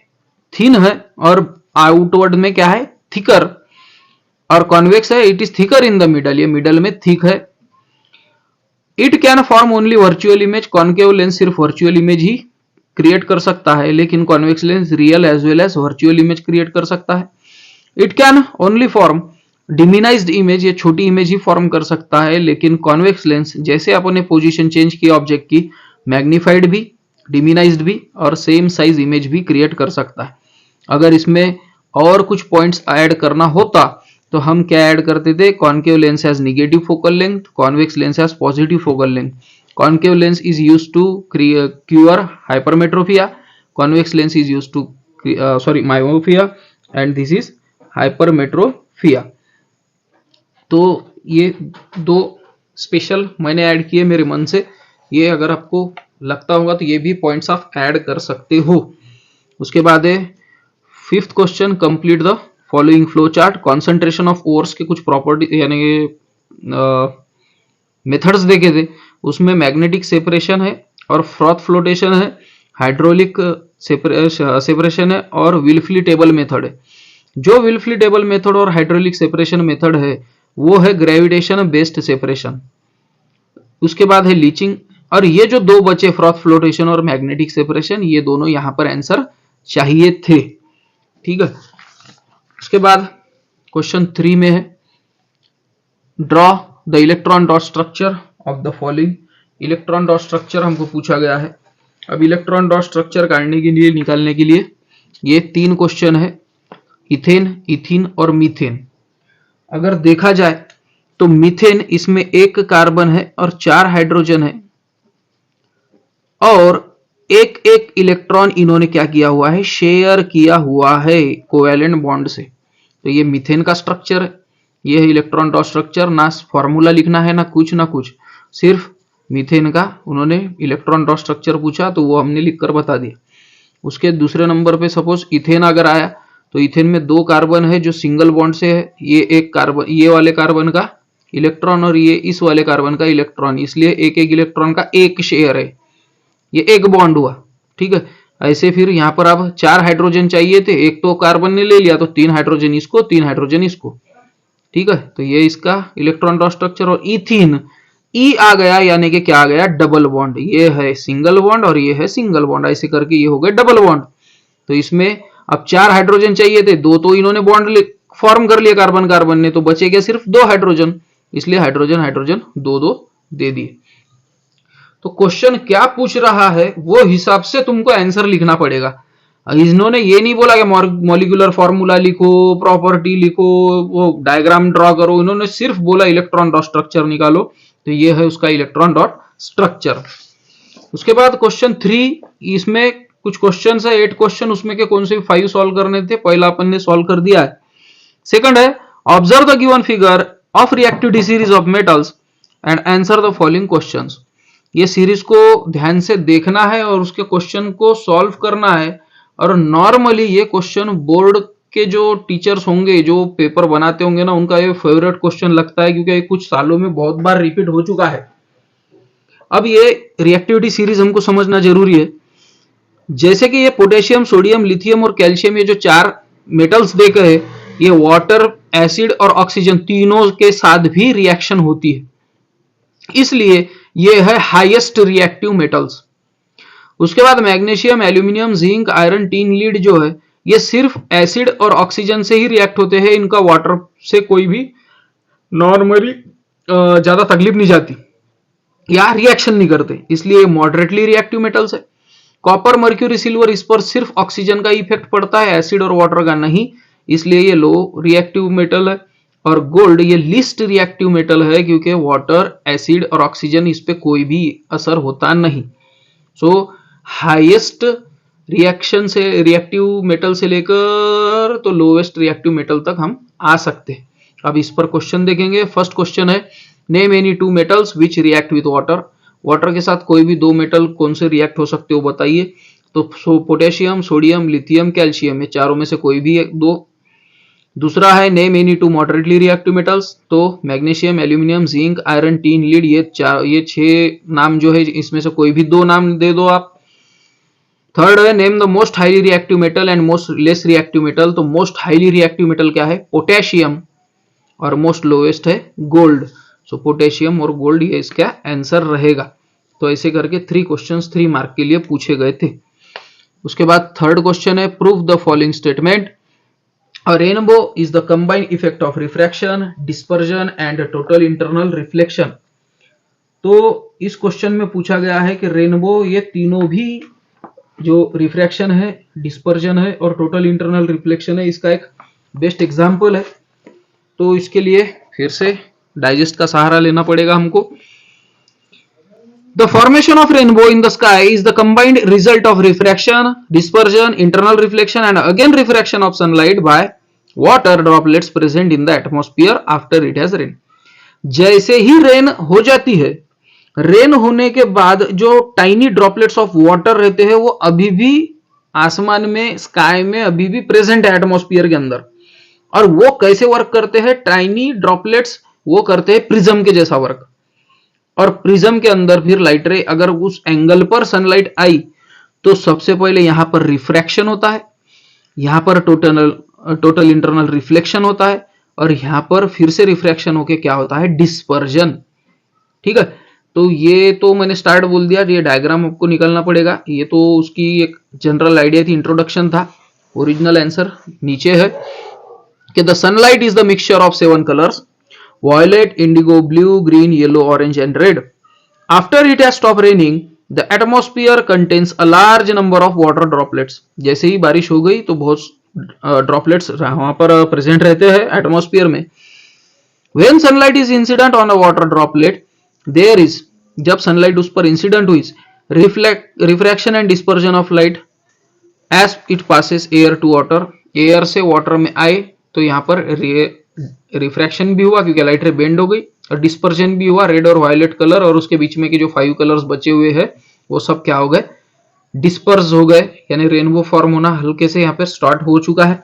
[SPEAKER 1] थिन है और आउटवर्ड में क्या है, थिकर। और कॉन्वेक्स है, it is thicker in the middle, ये मिडल में थिक है। It can form only virtual image, concave lens सिर्फ वर्चुअल इमेज ही क्रिएट कर सकता है, लेकिन convex lens real as well as virtual image create कर सकता है। It can only form diminished image, ये छोटी इमेज ही फॉर्म कर सकता है, लेकिन कॉन्वेक्स लेंस जैसे अपने पोजीशन चेंज की ऑब्जेक्ट की, मैग्नीफाइड भी, डिमिनाइज्ड भी और सेम साइज इमेज भी क्रिएट कर सकता है। अगर इसमें और कुछ पॉइंट्स ऐड करना होता तो हम क्या ऐड करते थे, concave lens has negative focal length, convex lens has positive focal length. Concave lens is used to cure hypermetropia, convex lens is used to myopia and this is hypermetropia. तो ये 2 special मैंने add किए मेरे मन से, ये अगर आपको लगता होगा तो ये भी पॉइंट्स आप ऐड कर सकते हो। उसके बाद है 5th question, complete the following flow chart. Concentration of ores के कुछ प्रॉपर्टी यानी मेथड्स देखे थे, उसमें मैग्नेटिक सेपरेशन है और फ्रॉथ फ्लोटेशन है, हाइड्रोलिक सेपरेशन है और विल्फली टेबल मेथड है। जो विल्फली टेबल मेथड और हाइड्रोलिक सेपरेशन मेथड है वो है ग्रेविटेशन बेस्ड सेपरेशन। उसके बाद है लीचिंग, और ये जो 2 बचे फ्रॉथ फ्लोटेशन और मैग्नेटिक सेपरेशन, ये दोनों यहां पर आंसर चाहिए थे। ठीक है, उसके बाद क्वेश्चन 3 में है draw the electron dot structure of the following. Electron dot structure हमको पूछा गया है। अब इलेक्ट्रॉन डॉट स्ट्रक्चर काटने के लिए, निकालने के लिए ये 3 क्वेश्चन है, इथेन, इथीन और मीथेन। अगर देखा जाए तो मीथेन, इसमें 1 कार्बन है और 4 हाइड्रोजन है और एक इलेक्ट्रॉन इन्होंने क्या किया हुआ है, शेयर किया हुआ है कोवैलेंट बॉन्ड से। तो ये मीथेन का स्ट्रक्चर है, ये है इलेक्ट्रॉन डॉट स्ट्रक्चर। ना फॉर्मूला लिखना है ना कुछ, सिर्फ मीथेन का उन्होंने इलेक्ट्रॉन डॉट स्ट्रक्चर पूछा तो वो हमने लिखकर बता दिया। उसके दूसरे नंबर पे सपोज इथेन अगर आया तो इथेन में 2 कार्बन है जो सिंगल बॉन्ड से है, ये एक कार्बन, ये वाले कार्बन का इलेक्ट्रॉन और ये इस वाले कार्बन का इलेक्ट्रॉन, इसलिए एक इलेक्ट्रॉन का 1 शेयर है, ये 1 बॉन्ड हुआ। ठीक है, ऐसे फिर यहाँ पर अब 4 हाइड्रोजन चाहिए थे, एक तो कार्बन ने ले लिया तो 3 हाइड्रोजन इसको, 3 हाइड्रोजन इसको। ठीक है, तो ये इसका इलेक्ट्रॉन डॉट स्ट्रक्चर। और इथीन, ई आ गया यानी कि क्या आ गया, डबल बॉन्ड। ये है सिंगल बॉन्ड और ये है सिंगल बॉन्ड, ऐसे करके ये हो गए डबल बॉन्ड। तो इसमें अब 4 हाइड्रोजन चाहिए थे, 2 तो इन्होंने बॉन्ड फॉर्म कर लिया कार्बन कार्बन ने, तो बचेगा सिर्फ 2 हाइड्रोजन, इसलिए हाइड्रोजन हाइड्रोजन दो दो दे दिए। तो क्वेश्चन क्या पूछ रहा है वो हिसाब से तुमको आंसर लिखना पड़ेगा। इन्होंने ये नहीं बोला कि मॉलिक्यूलर फॉर्मूला लिखो, प्रॉपर्टी लिखो, वो डायग्राम ड्रॉ करो, इन्होंने सिर्फ बोला इलेक्ट्रॉन डॉट स्ट्रक्चर निकालो। तो ये है उसका इलेक्ट्रॉन डॉट स्ट्रक्चर। उसके बाद क्वेश्चन 3, इसमें कुछ क्वेश्चन है 8 क्वेश्चन, उसमें के कौन से 5 सॉल्व करने थे, पहला अपन ने सॉल्व कर दिया है। सेकंड है observe the given figure of reactivity series of metals and answer the following questions. ये सीरीज को ध्यान से देखना है और उसके क्वेश्चन को सॉल्व करना है। और नॉर्मली ये क्वेश्चन बोर्ड के जो टीचर्स होंगे, जो पेपर बनाते होंगे ना, उनका ये फेवरेट क्वेश्चन लगता है, क्योंकि ये कुछ सालों में बहुत बार रिपीट हो चुका है। अब ये रिएक्टिविटी सीरीज हमको समझना जरूरी है। जैसे कि ये पोटेशियम, सोडियम, लिथियम और कैल्शियम, ये जो 4 मेटल्स देखे हैं, ये वाटर, एसिड और ऑक्सीजन तीनों के साथ भी रिएक्शन होती है, इसलिए ये है हाईएस्ट रिएक्टिव मेटल्स। उसके बाद magnesium, aluminium, zinc, iron, tin, lead जो है, ये सिर्फ एसिड और ऑक्सीजन से ही रिएक्ट होते हैं, इनका वाटर से कोई भी नॉर्मली ज्यादा तकलीफ नहीं जाती या रिएक्शन नहीं करते, इसलिए मॉडरेटली रिएक्टिव मेटल्स है। कॉपर, मर्क्यूरी, सिल्वर, इस पर सिर्फ ऑक्सीजन का इफेक्ट पड़ता है, एसिड और वाटर का नहीं, इसलिए ये लो रिएक्टिव मेटल है। और गोल्ड ये लीस्ट रिएक्टिव मेटल है, क्योंकि वाटर, एसिड और ऑक्सीजन इस पे कोई भी असर होता नहीं। सो हाईएस्ट रिएक्शन से, रिएक्टिव मेटल से लेकर तो लोवेस्ट रिएक्टिव मेटल तक हम आ सकते हैं। अब इस पर क्वेश्चन देखेंगे। फर्स्ट क्वेश्चन है name any 2 metals which react with water. Water के साथ कोई भी 2 मेटल कौन से रिएक्ट हो सकते हो बताइए। तो पोटेशियम, सोडियम, लिथियम, कैल्शियम, ये चारों में से कोई भी 2। दूसरा है name any 2 moderately reactive metals. तो magnesium, aluminium, zinc, iron, tin, lead, ये 6 नाम जो है, इसमें से कोई भी 2 नाम दे दो आप। थर्ड है name the most highly reactive metal and most less reactive metal. तो मोस्ट हाईली रिएक्टिव मेटल क्या है? पोटेशियम, और मोस्ट लोएस्ट है गोल्ड। सो पोटेशियम और गोल्ड ये इसका आंसर रहेगा। तो ऐसे करके 3 क्वेश्चंस 3 मार्क के लिए पूछे गए थे। उसके बाद थर्ड क्वेश्चन है prove the following statement. A rainbow is the combined effect of refraction, dispersion and total internal reflection। तो इस क्वेश्चन में पूछा गया है कि रेनबो ये तीनों भी जो रिफ्रैक्शन है, डिस्पर्जन है और टोटल इंटरनल रिफ्लेक्शन है, इसका एक बेस्ट एग्जांपल है। तो इसके लिए फिर से डाइजेस्ट का सहारा लेना पड़ेगा हमको। The formation of rainbow in the sky is the combined result of refraction, dispersion, internal reflection and again refraction of sunlight by water droplets present in the atmosphere after it has rained। जैसे ही rain हो जाती है, rain होने के बाद जो tiny droplets of water रहते हैं वो अभी भी आसमान में, स्काई में अभी भी प्रेजेंट है एटमॉस्फेयर के अंदर। और वो कैसे वर्क करते हैं? टाइनी ड्रॉपलेट्स वो करते हैं प्रिज्म के जैसा वर्क। और प्रिज्म के अंदर फिर लाइट रे अगर उस एंगल पर सनलाइट आई तो सबसे पहले यहां पर रिफ्रैक्शन होता है, यहां पर टोटल इंटरनल रिफ्लेक्शन होता है और यहां पर फिर से रिफ्रैक्शन होके क्या होता है? डिस्पर्जन। ठीक है, तो ये तो मैंने स्टार्ट बोल दिया, ये डायग्राम आपको निकालना पड़ेगा। ये तो उसकी एक जनरल आइडिया थी, इंट्रोडक्शन था। ओरिजिनल आंसर नीचे है कि the sunlight is the mixture of 7 colours violet, indigo, blue, green, yellow, orange and red. After it has stopped raining, the atmosphere contains a large number of water droplets। जैसे ही बारिश हो गई तो बहुत droplets वहां पर प्रेजेंट रहते हैं एटमॉस्फेयर में। When sunlight is incident on a water droplet, there is, जब सनलाइट उस पर इंसिडेंट हुई, refraction and dispersion of light as it passes air to water। Air से वाटर में आए तो यहाँ पर रिफ्रैक्शन भी हुआ क्योंकि लाइट रे बेंड हो गई, और डिस्पर्जन भी हुआ, रेड और वायलेट कलर और उसके बीच में के जो 5 कलर्स बचे हुए हैं वो सब क्या हो गए? डिस्पर्स हो गए, यानी रेनबो फॉर्म होना हल्के से यहाँ पे स्टार्ट हो चुका है।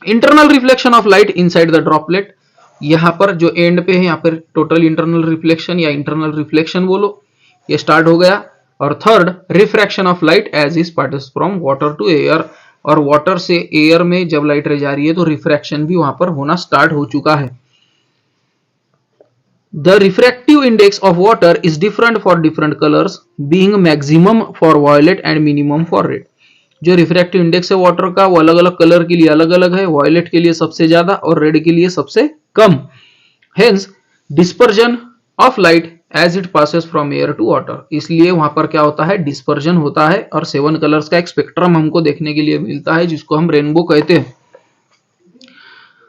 [SPEAKER 1] Internal reflection of light inside the droplet, यहाँ पर जो एंड पे है यहाँ पर टोटल इंटरनल रिफ्लेक्शन या इंटरनल रिफ्लेक्शन बोलो, ये स्टार्ट हो गया। और third refraction of light as is passes from water to air, और वाटर से एयर में जब लाइट रह जा रही है तो रिफ्रैक्शन भी वहां पर होना स्टार्ट हो चुका है। The refractive index of water is different for different colours, being maximum for violet and minimum for red. जो रिफ्रैक्टिव इंडेक्स है वाटर का वो अलग अलग कलर के लिए अलग अलग है, वायलेट के लिए सबसे ज्यादा और रेड के लिए सबसे कम। Hence dispersion of light as it passes from air to water, इसलिए वहां पर क्या होता है, डिस्पर्जन होता है और 7 कलर्स का एक स्पेक्ट्रम हमको देखने के लिए मिलता है जिसको हम रेनबो कहते हैं।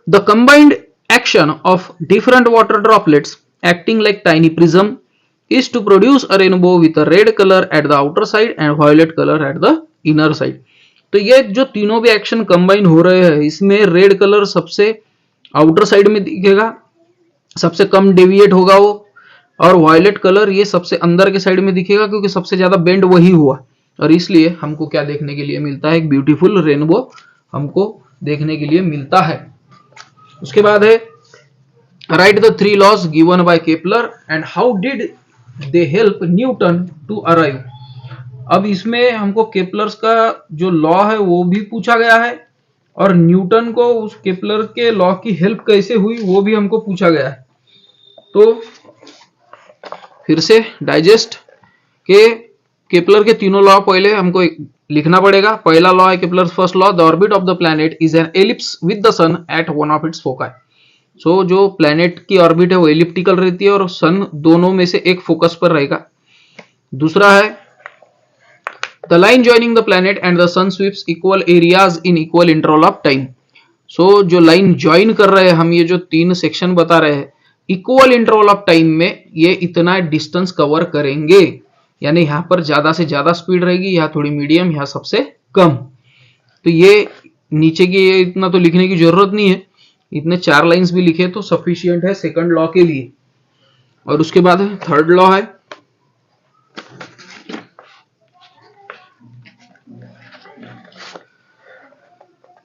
[SPEAKER 1] The combined action of different water droplets acting like tiny prism is to produce a rainbow with a red color at the outer side and violet color at the inner side। तो ये जो तीनों भी action combine हो रहे हैं, इसमें red colour सबसे आउटर साइड में दिखेगा, सबसे कम डेविएट होगा वो, और वायलेट कलर ये सबसे अंदर के साइड में दिखेगा क्योंकि सबसे ज्यादा बेंड वही हुआ, और इसलिए हमको क्या देखने के लिए मिलता है, एक ब्यूटीफुल रेनबो हमको देखने के लिए मिलता है। उसके बाद है write the 3 laws given by Kepler and how did they help Newton to arrive. अब इसमें हमको केपलर्स का जो लॉ है वो भी पूछा गया है और न्यूटन को उस केपलर के लॉ की हेल्प कैसे हुई वो भी हमको पूछा गया है। तो फिर से डाइजेस्ट के केपलर के तीनों लॉ पहले हमको लिखना पड़ेगा। पहला लॉ है Kepler's first law, the orbit of the planet is an ellipse with the sun at one of its foci. So जो प्लैनेट की ऑर्बिट है वो एलिप्टिकल रहती है और सन दोनों में से एक फोकस पर रहेगा। दूसरा है the line joining the planet and the sun sweeps equal areas in equal interval of time. So जो लाइन ज्वाइन कर रहे हैं हम, ये जो 3 सेक्शन बता रहे हैं, इक्वल इंटरवल ऑफ टाइम में ये इतना डिस्टेंस कवर करेंगे, यानी यहां पर ज्यादा से ज्यादा स्पीड रहेगी, यहाँ थोड़ी मीडियम, यहाँ सबसे कम। तो ये नीचे की ये इतना तो लिखने की जरूरत नहीं है, इतने 4 लाइंस भी लिखे तो सफिशियंट है सेकंड लॉ के लिए। और उसके बाद थर्ड लॉ है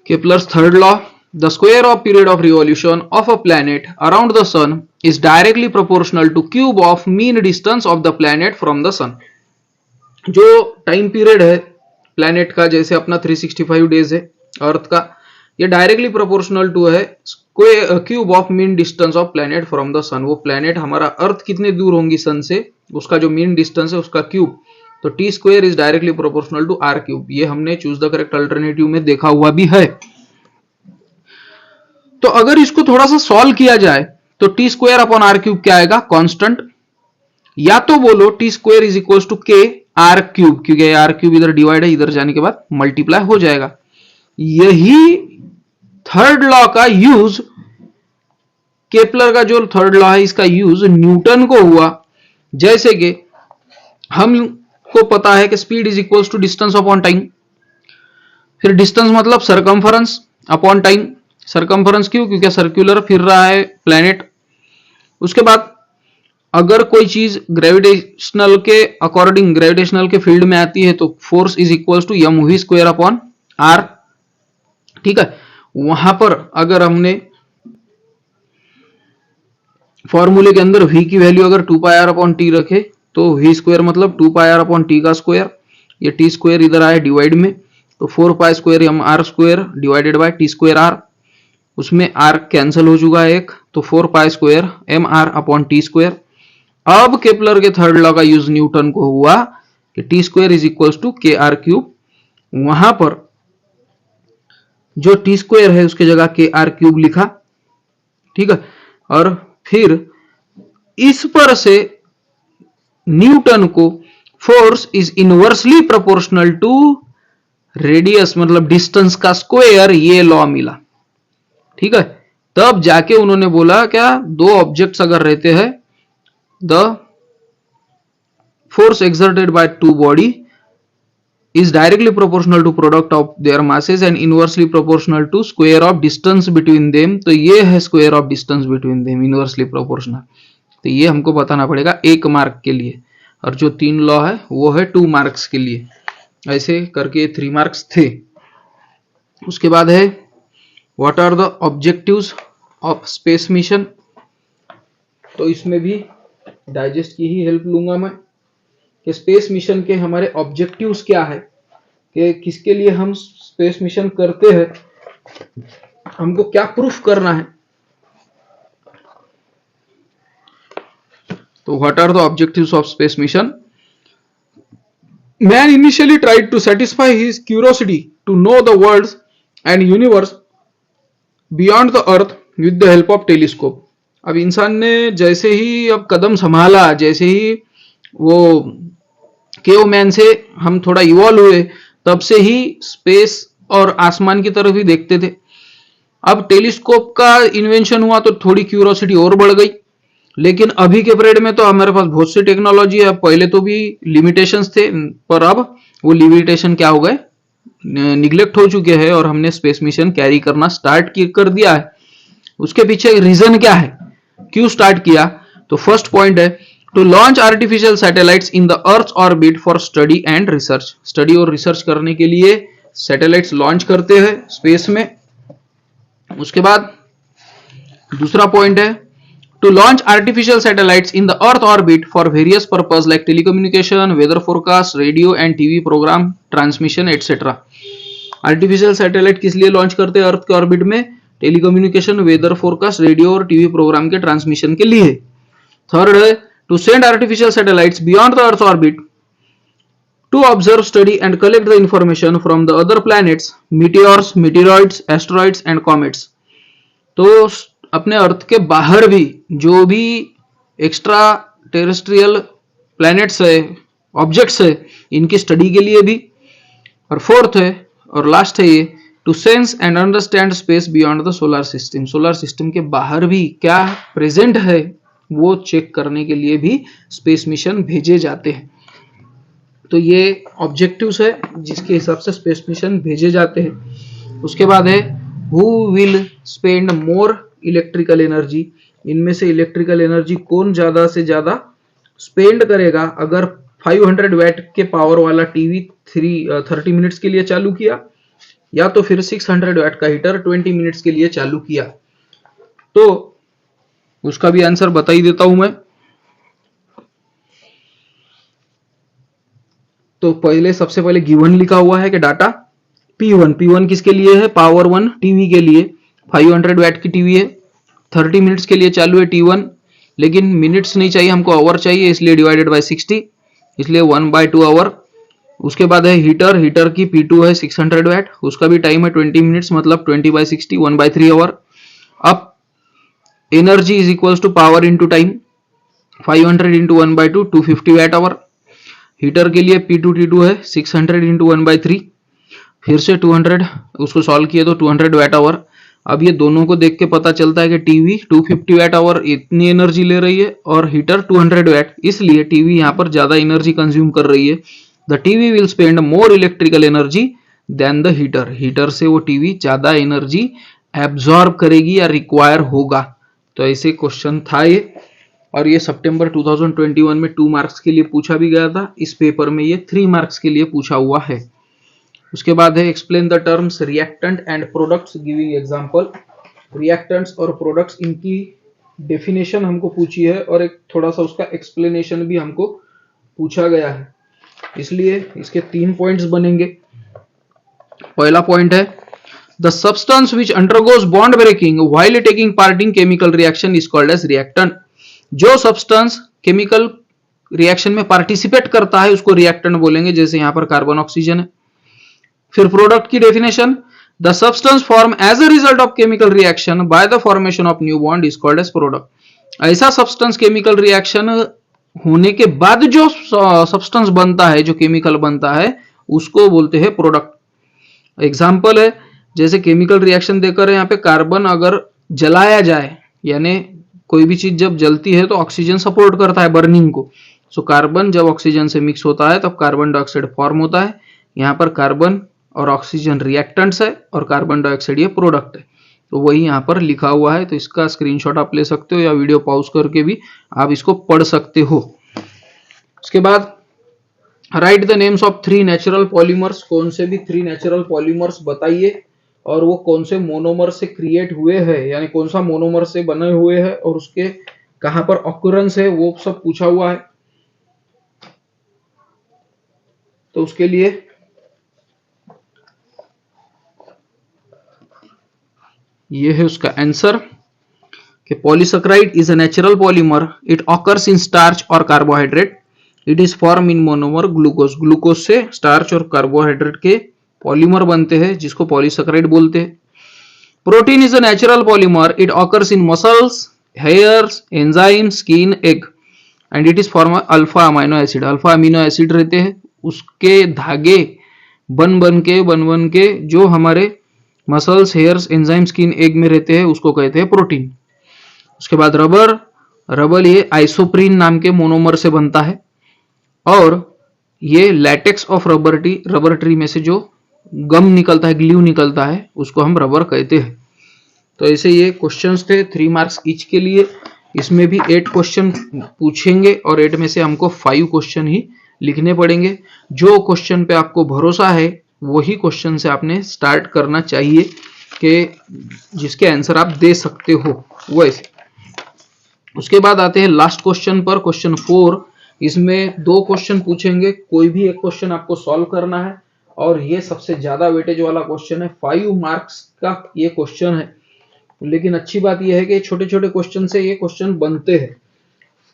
[SPEAKER 1] Kepler's third law, the square of period of revolution of a planet around the sun is directly proportional to cube of mean distance of the planet from the sun. जो time period है planet का, जैसे अपना 365 days है earth का, ये directly proportional to है cube of mean distance of planet from the sun. वो प्लैनेट हमारा अर्थ कितने दूर होंगी सन से, उसका जो मीन डिस्टेंस है उसका क्यूब। तो T square is directly proportional to R cube. ये हमने चूज द करेक्ट अल्टरनेटिव में देखा हुआ भी है। तो अगर इसको थोड़ा सा सॉल्व किया जाए तो T square upon R cube क्या आएगा, कांस्टेंट, या तो बोलो T square is equal to K R cube, क्योंकि आर क्यूब इधर डिवाइड है, इधर जाने के बाद मल्टीप्लाई हो जाएगा। यही थर्ड लॉ का यूज, केपलर का जो थर्ड लॉ है इसका यूज न्यूटन को हुआ। जैसे कि हमको पता है कि speed is equal to distance upon time, फिर डिस्टेंस मतलब सरकमफरेंस अपॉन टाइम। सरकमफरेंस क्यों, क्योंकि सर्कुलर फिर रहा है प्लैनेट। उसके बाद अगर कोई चीज ग्रेविटेशनल के अकॉर्डिंग, ग्रेविटेशनल के फील्ड में आती है तो force is equal to M V square upon R. ठीक है, वहां पर अगर हमने फॉर्मूले के अंदर v की वैल्यू अगर 2 पाई आर अपॉन टी रखे तो v स्क्वायर मतलब 2 पाई आर अपॉन टी का स्क्वायर, ये टी स्क्वायर इधर आए डिवाइड में, तो 4 pi square M R square divided by T square R. उसमें r कैंसिल हो चुका है एक, तो 4 pi square M R upon T square. अब केपलर के थर्ड लॉ का यूज न्यूटन को हुआ कि T square is equal to K R cube. वहां पर जो टी स्क्वायर है उसके जगह के आर क्यूब लिखा। ठीक है, और फिर इस पर से न्यूटन को force is inversely proportional to radius मतलब डिस्टेंस का स्क्वायर, ये लॉ मिला। ठीक है, तब जाके उन्होंने बोला क्या, 2 ऑब्जेक्ट्स अगर रहते हैं, the force exerted by 2 body is directly proportional to product of their masses and inversely proportional to square of distance between them। तो ये है square of distance between them, inversely proportional। तो ये हमको बताना पड़ेगा 1 मार्क के लिए, और जो 3 लॉ है वो है 2 मार्क्स के लिए। ऐसे करके 3 मार्क्स थे। उसके बाद है what are the objectives of space mission. तो इसमें भी डाइजेस्ट की ही हेल्प लूंगा मैं कि स्पेस मिशन के हमारे ऑब्जेक्टिव्स क्या है, कि किसके लिए हम स्पेस मिशन करते हैं, हमको क्या प्रूफ करना है। तो what are the objectives of space mission. Man initially tried to satisfy his curiosity to know the worlds and universe beyond the earth with the help of telescope. अब इंसान ने जैसे ही अब कदम संभाला, जैसे ही वो केवमैन से हम थोड़ा इवॉल्व हुए, तब से ही स्पेस और आसमान की तरफ ही देखते थे। अब टेलीस्कोप का इन्वेंशन हुआ तो थोड़ी क्यूरोसिटी और बढ़ गई, लेकिन अभी के पीरियड में तो हमारे पास बहुत सी टेक्नोलॉजी है। पहले तो भी लिमिटेशंस थे, पर अब वो लिमिटेशन क्या हो गए, निग्लेक्ट हो चुके हैं और हमने स्पेस मिशन कैरी करना स्टार्ट कर दिया है। उसके पीछे रीजन क्या है, क्यों स्टार्ट किया? तो फर्स्ट पॉइंट है to launch artificial satellites in the earth orbit for study and research. Study और रिसर्च करने के लिए सैटेलाइट्स लॉन्च करते हैं स्पेस में। उसके बाद दूसरा पॉइंट है to launch artificial satellites in the earth orbit for various purposes like telecommunication, weather forecast, radio and TV program transmission etc. Artificial satellite किस लिए लॉन्च करते हैं अर्थ के ऑर्बिट में? टेलीकम्युनिकेशन, वेदर फोरकास्ट, रेडियो और TV programme के transmission के लिए। थर्ड है to send artificial satellites beyond the earth orbit to observe, study and collect the information from the other planets, meteors, meteoroids, asteroids and comets. तो अपने अर्थ के बाहर भी जो भी एक्स्ट्रा टेरेस्ट्रियल प्लैनेट्स है, ऑब्जेक्ट्स है, इनकी स्टडी के लिए भी। और फोर्थ है और लास्ट है ये to sense and understand space beyond the solar system. Solar system के बाहर भी क्या प्रेजेंट है वो चेक करने के लिए भी स्पेस मिशन भेजे जाते हैं। तो ये ऑब्जेक्टिव्स है जिसके हिसाब से स्पेस मिशन भेजे जाते हैं। उसके बाद है who will spend more electrical energy. इनमें से इलेक्ट्रिकल एनर्जी कौन ज्यादा से ज्यादा स्पेंड करेगा? अगर 500 वैट के पावर वाला टीवी 30 मिनट्स के लिए चालू किया, या तो फिर 600 वैट का हीटर 20 मिनट्स के लिए चालू किया। तो उसका भी आंसर बता ही देता हूं मैं। तो पहले सबसे पहले गिवन लिखा हुआ है कि डाटा P1 किसके लिए है? पावर 1 टीवी के लिए। 500 वैट की टीवी है, 30 मिनट्स के लिए चालू है T1, लेकिन मिनट्स नहीं चाहिए हमको, आवर चाहिए, इसलिए डिवाइडेड बाय 60, इसलिए 1/2 आवर। उसके बाद है हीटर की P2 है 600 वैट, उसका भी टाइम है 20 मिनट्स, मतलब 20/60 1/3 आवर। अब energy is equals to power into time, 500 into 1/2 250 watt hour. Heater के लिए P2 T2 है 600 इंटू 1/3, फिर से 200, उसको सॉल्व किए तो 200 वैट आवर। अब ये दोनों को देख के पता चलता है कि टीवी 250 वैट आवर इतनी एनर्जी ले रही है और हीटर 200 वैट, इसलिए टीवी यहाँ पर ज्यादा एनर्जी कंज्यूम कर रही है। The TV will spend more electrical energy than the heater. Heater से वो टीवी ज्यादा एनर्जी एब्जॉर्ब करेगी या रिक्वायर होगा। तो ऐसे क्वेश्चन था ये, और ये सितंबर 2021 में 2 मार्क्स के लिए पूछा भी गया था। इस पेपर में ये 3 मार्क्स के लिए पूछा हुआ है। उसके बाद है explain the terms reactant and products giving example. Reactants और प्रोडक्ट्स, इनकी डेफिनेशन हमको पूछी है और एक थोड़ा सा उसका एक्सप्लेनेशन भी हमको पूछा गया है, इसलिए इसके 3 पॉइंट्स बनेंगे। पहला पॉइंट है the substance which undergoes bond breaking while taking part in chemical reaction is called as reactant. जो सब्सटेंस केमिकल रिएक्शन में पार्टिसिपेट करता है उसको रिएक्टेंट बोलेंगे, जैसे यहां पर कार्बन ऑक्सीजन है। फिर प्रोडक्ट की definition, the substance form as a result of chemical reaction by the formation of new bond is called as product. ऐसा सब्सटेंस केमिकल रिएक्शन होने के बाद जो सब्सटेंस बनता है, जो केमिकल बनता है, उसको बोलते हैं प्रोडक्ट। एग्जाम्पल है जैसे केमिकल रिएक्शन देकर यहाँ पे कार्बन अगर जलाया जाए, यानी कोई भी चीज जब जलती है तो ऑक्सीजन सपोर्ट करता है बर्निंग को। सो कार्बन जब ऑक्सीजन से मिक्स होता है तब कार्बन डाइऑक्साइड फॉर्म होता है। यहाँ पर कार्बन और ऑक्सीजन रिएक्टेंट्स है और कार्बन डाइऑक्साइड ये प्रोडक्ट है। तो वही यहाँ पर लिखा हुआ है, तो इसका स्क्रीनशॉट आप ले सकते हो या वीडियो पॉज करके भी आप इसको पढ़ सकते हो। उसके बाद right the names of 3 natural polymers. कौन से भी 3 नेचुरल पॉलीमर्स बताइए और वो कौन से मोनोमर से क्रिएट हुए हैं, यानी कौन सा मोनोमर से बने हुए हैं और उसके कहां पर ऑक्यूरेंस है, वो सब पूछा हुआ है। तो उसके लिए ये है उसका आंसर कि polysaccharide is a natural polymer, it occurs in starch और carbohydrate, it is form in monomer glucose. Glucose से स्टार्च और कार्बोहाइड्रेट के पॉलीमर बनते हैं जिसको पॉलीसैकेराइड बोलते हैं। Protein is a natural polymer, it occurs in muscles, hairs, enzyme, skin, egg and it is form alpha amino acid. Alpha amino acid रहते हैं, उसके धागे बन बन के जो हमारे muscles, hairs, enzyme, skin, egg में रहते हैं उसको कहते हैं प्रोटीन। उसके बाद रबर, रबर ये आइसोप्रीन नाम के मोनोमर से बनता है और ये लैटेक्स ऑफ रबर ट्री में से जो गम निकलता है, ग्लू निकलता है, उसको हम रबर कहते हैं। तो ऐसे ये क्वेश्चंस थे 3 मार्क्स ईच के लिए। इसमें भी 8 क्वेश्चन पूछेंगे और 8 में से हमको 5 क्वेश्चन ही लिखने पड़ेंगे। जो क्वेश्चन पे आपको भरोसा है वही क्वेश्चन से आपने स्टार्ट करना चाहिए कि जिसके आंसर आप दे सकते हो वैसे। उसके बाद आते हैं लास्ट क्वेश्चन पर, क्वेश्चन 4। इसमें 2 क्वेश्चन पूछेंगे, कोई भी एक क्वेश्चन आपको सॉल्व करना है और ये सबसे ज्यादा वेटेज वाला क्वेश्चन है। 5 मार्क्स का ये क्वेश्चन है, लेकिन अच्छी बात यह है कि छोटे छोटे क्वेश्चन से ये क्वेश्चन बनते हैं।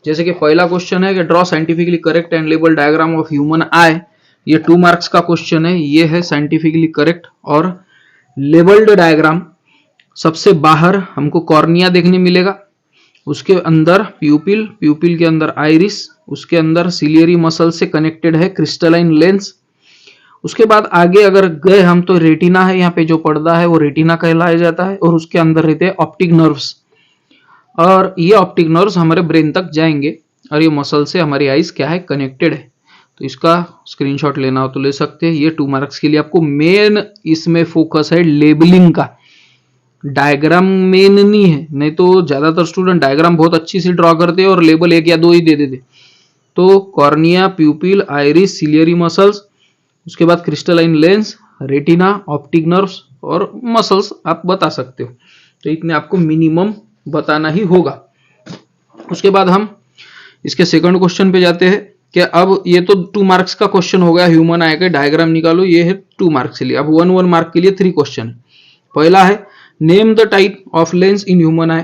[SPEAKER 1] जैसे कि पहला क्वेश्चन है कि draw scientifically correct and label diagram of human आई। ये 2 मार्क्स का क्वेश्चन है। ये है साइंटिफिकली करेक्ट और लेबल्ड डायग्राम। सबसे बाहर हमको कॉर्निया देखने मिलेगा, उसके अंदर प्यूपिल, प्यूपिल के अंदर आइरिस, उसके अंदर सिलियरी मसल से कनेक्टेड है क्रिस्टलाइन लेंस। उसके बाद आगे अगर गए हम तो रेटिना है, यहाँ पे जो पर्दा है वो रेटिना कहलाया जाता है और उसके अंदर रहते हैं ऑप्टिक नर्व्स और ये ऑप्टिक नर्व्स हमारे ब्रेन तक जाएंगे और ये मसल से हमारी आइज क्या है कनेक्टेड है। तो इसका स्क्रीनशॉट लेना हो तो ले सकते हैं। ये 2 मार्क्स के लिए आपको मेन इसमें फोकस है लेबलिंग का, डायग्राम मेन नहीं है। नहीं तो ज्यादातर स्टूडेंट डायग्राम बहुत अच्छी से ड्रॉ करते हैं और लेबल 1 या 2 ही दे देते। तो कॉर्निया, प्यूपिल, आइरिस, सिलियरी मसल्स, उसके बाद crystalline lens, retina, optic nerves और मसल्स आप बता सकते हो। तो इतने आपको मिनिमम बताना ही होगा। उसके बाद हम इसके सेकंड क्वेश्चन पे जाते हैं कि अब ये तो 2 मार्क्स का क्वेश्चन हो गया, ह्यूमन आई का डायग्राम निकालो, ये है 2 मार्क्स के लिए। अब 1 मार्क के लिए 3 क्वेश्चन है। पहला है name the type of lens in human I.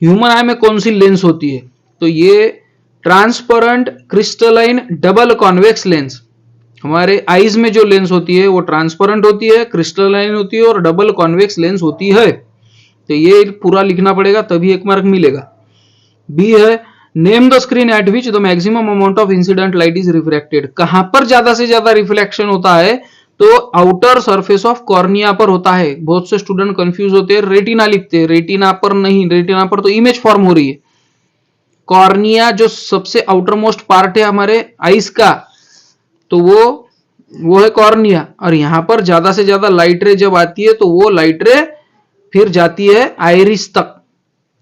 [SPEAKER 1] Human आई में कौन सी लेंस होती है? तो ये transparent crystalline double convex lens. हमारे आईज में जो लेंस होती है वो ट्रांसपेरेंट होती है, क्रिस्टलाइन होती है और डबल कॉन्वेक्स लेंस होती है। तो ये पूरा लिखना पड़ेगा तभी 1 मार्क मिलेगा। बी है name the screen eight which the maximum amount of incident light is refracted. कहां पर ज्यादा से ज्यादा रिफ्लेक्शन होता है? तो आउटर सरफेस ऑफ कॉर्निया पर होता है। बहुत से स्टूडेंट कंफ्यूज होते हैं, रेटिना लिखते हैं, रेटिना पर नहीं, रेटिना पर तो इमेज फॉर्म हो रही है। कॉर्निया जो सबसे आउटर मोस्ट पार्ट है हमारे आईज का, तो वो है कॉर्निया और यहां पर ज्यादा से ज्यादा लाइट रे जब आती है तो वो लाइट रे फिर जाती है आइरिस तक।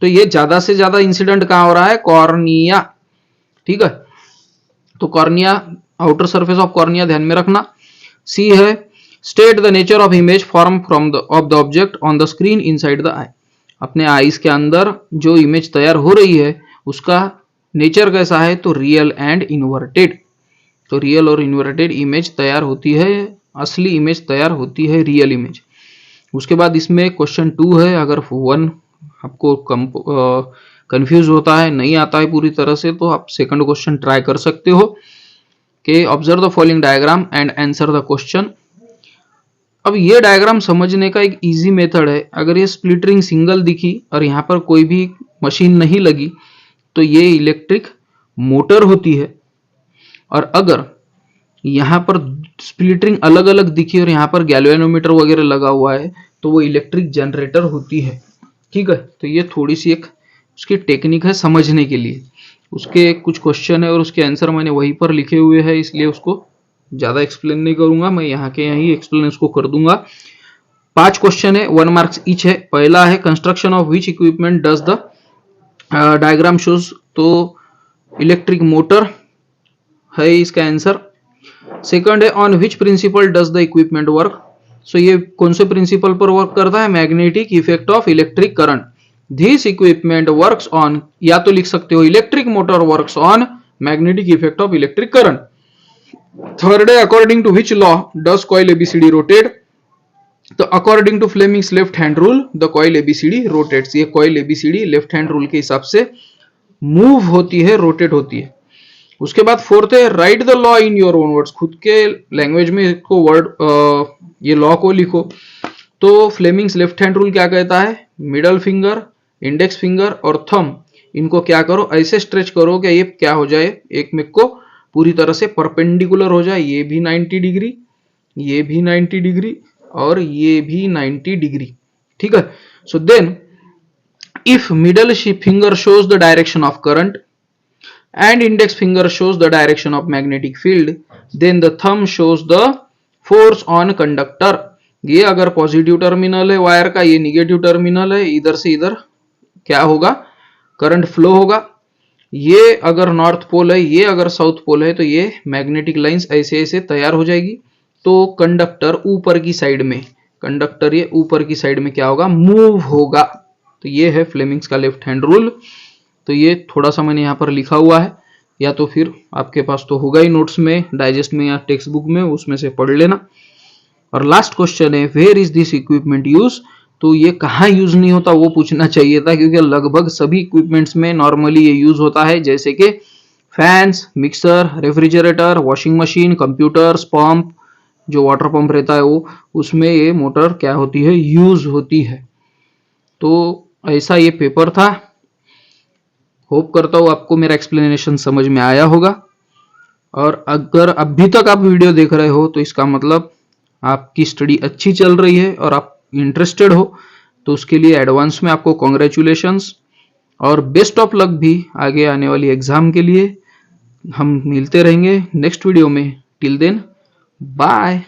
[SPEAKER 1] तो ये ज्यादा से ज्यादा इंसिडेंट कहां हो रहा है? कॉर्निया। ठीक है, तो cornea, outer surface of cornea ध्यान में रखना। सी है state the nature of image form from of the object on the screen inside the eye. अपने आईज के अंदर जो इमेज तैयार हो रही है उसका नेचर कैसा है? तो रियल एंड इन्वर्टेड। तो रियल और इन्वर्टेड इमेज तैयार होती है, असली इमेज तैयार होती है रियल इमेज। उसके बाद इसमें क्वेश्चन 2 है। अगर 1 आपको कंफ्यूज होता है, नहीं आता है पूरी तरह से, तो आप सेकंड क्वेश्चन ट्राई कर सकते हो कि observe the following diagram and answer the question. अब ये डायग्राम समझने का एक इजी मेथड है। अगर ये स्प्लिट रिंग सिंगल दिखी और यहाँ पर कोई भी मशीन नहीं लगी तो ये इलेक्ट्रिक मोटर होती है, और अगर यहाँ पर स्प्लिट रिंग अलग अलग दिखी और यहाँ पर गैल्वेनोमीटर वगैरह लगा हुआ है तो वो इलेक्ट्रिक जनरेटर होती है। ठीक है, तो ये थोड़ी सी एक उसकी टेक्निक है समझने के लिए। उसके कुछ क्वेश्चन है और उसके आंसर मैंने वहीं पर लिखे हुए हैं, इसलिए उसको ज्यादा एक्सप्लेन नहीं करूंगा, मैं यहाँ के यहाँ ही एक्सप्लेन उसको कर दूंगा। 5 क्वेश्चन है, 1 मार्क्स ईच है। पहला है construction of which equipment does the diagram shows. तो इलेक्ट्रिक मोटर है इसका आंसर। सेकंड है on which principle does the equipment work. So ये कौन से प्रिंसिपल पर वर्क करता है? Magnetic effect of electric current. This equipment works on, या तो लिख सकते हो electric motor works on magnetic effect of electric current. Third है according to which law does coil ABCD rotate. तो according to Fleming's left hand rule the coil ABCD rotates. ये coil ABCD left hand rule के हिसाब से move होती है, rotate होती है। उसके बाद फोर्थ है write the law in your own words. खुद के लैंग्वेज में इसको वर्ड ये लॉ को लिखो। तो फ्लेमिंग्स लेफ्ट हैंड रूल क्या कहता है? मिडल फिंगर, इंडेक्स फिंगर और थंब, इनको क्या करो, ऐसे स्ट्रेच करो कि ये क्या हो जाए, एक में को पूरी तरह से परपेंडिकुलर हो जाए। ये भी 90 डिग्री, ये भी 90 डिग्री और ये भी 90 डिग्री। ठीक है। So then if middle finger shows the direction of current and index finger shows the direction of magnetic field, then the thumb shows the force on conductor। ये अगर पॉजिटिव टर्मिनल है wire का, ये negative terminal है, इधर से इधर क्या होगा, करंट फ्लो होगा। ये अगर नॉर्थ पोल है, ये अगर साउथ पोल है, तो ये मैग्नेटिक लाइंस ऐसे ऐसे तैयार हो जाएगी। तो कंडक्टर ऊपर की साइड में, कंडक्टर ये ऊपर की साइड में क्या होगा, मूव होगा। तो ये है फ्लेमिंग्स का लेफ्ट हैंड रूल। तो ये थोड़ा सा मैंने यहाँ पर लिखा हुआ है, या तो फिर आपके पास तो होगा ही नोट्स में, डाइजेस्ट में या टेक्स्ट बुक में, उसमें से पढ़ लेना। और लास्ट क्वेश्चन है where is this equipment use. तो ये कहाँ यूज नहीं होता वो पूछना चाहिए था, क्योंकि लगभग सभी इक्विपमेंट्स में नॉर्मली ये यूज होता है, जैसे कि fans, mixer, refrigerator, washing machine, computers, pump, जो वाटर पंप रहता है वो, उसमें ये मोटर क्या होती है, यूज होती है। तो ऐसा ये पेपर था। होप करता हूँ आपको मेरा एक्सप्लेनेशन समझ में आया होगा। और अगर अभी तक आप वीडियो देख रहे हो तो इसका मतलब आपकी स्टडी अच्छी चल रही है और आप इंटरेस्टेड हो, तो उसके लिए एडवांस में आपको कॉन्ग्रेचुलेशंस और बेस्ट ऑफ लक भी आगे आने वाली एग्जाम के लिए। हम मिलते रहेंगे नेक्स्ट वीडियो में। Till then bye.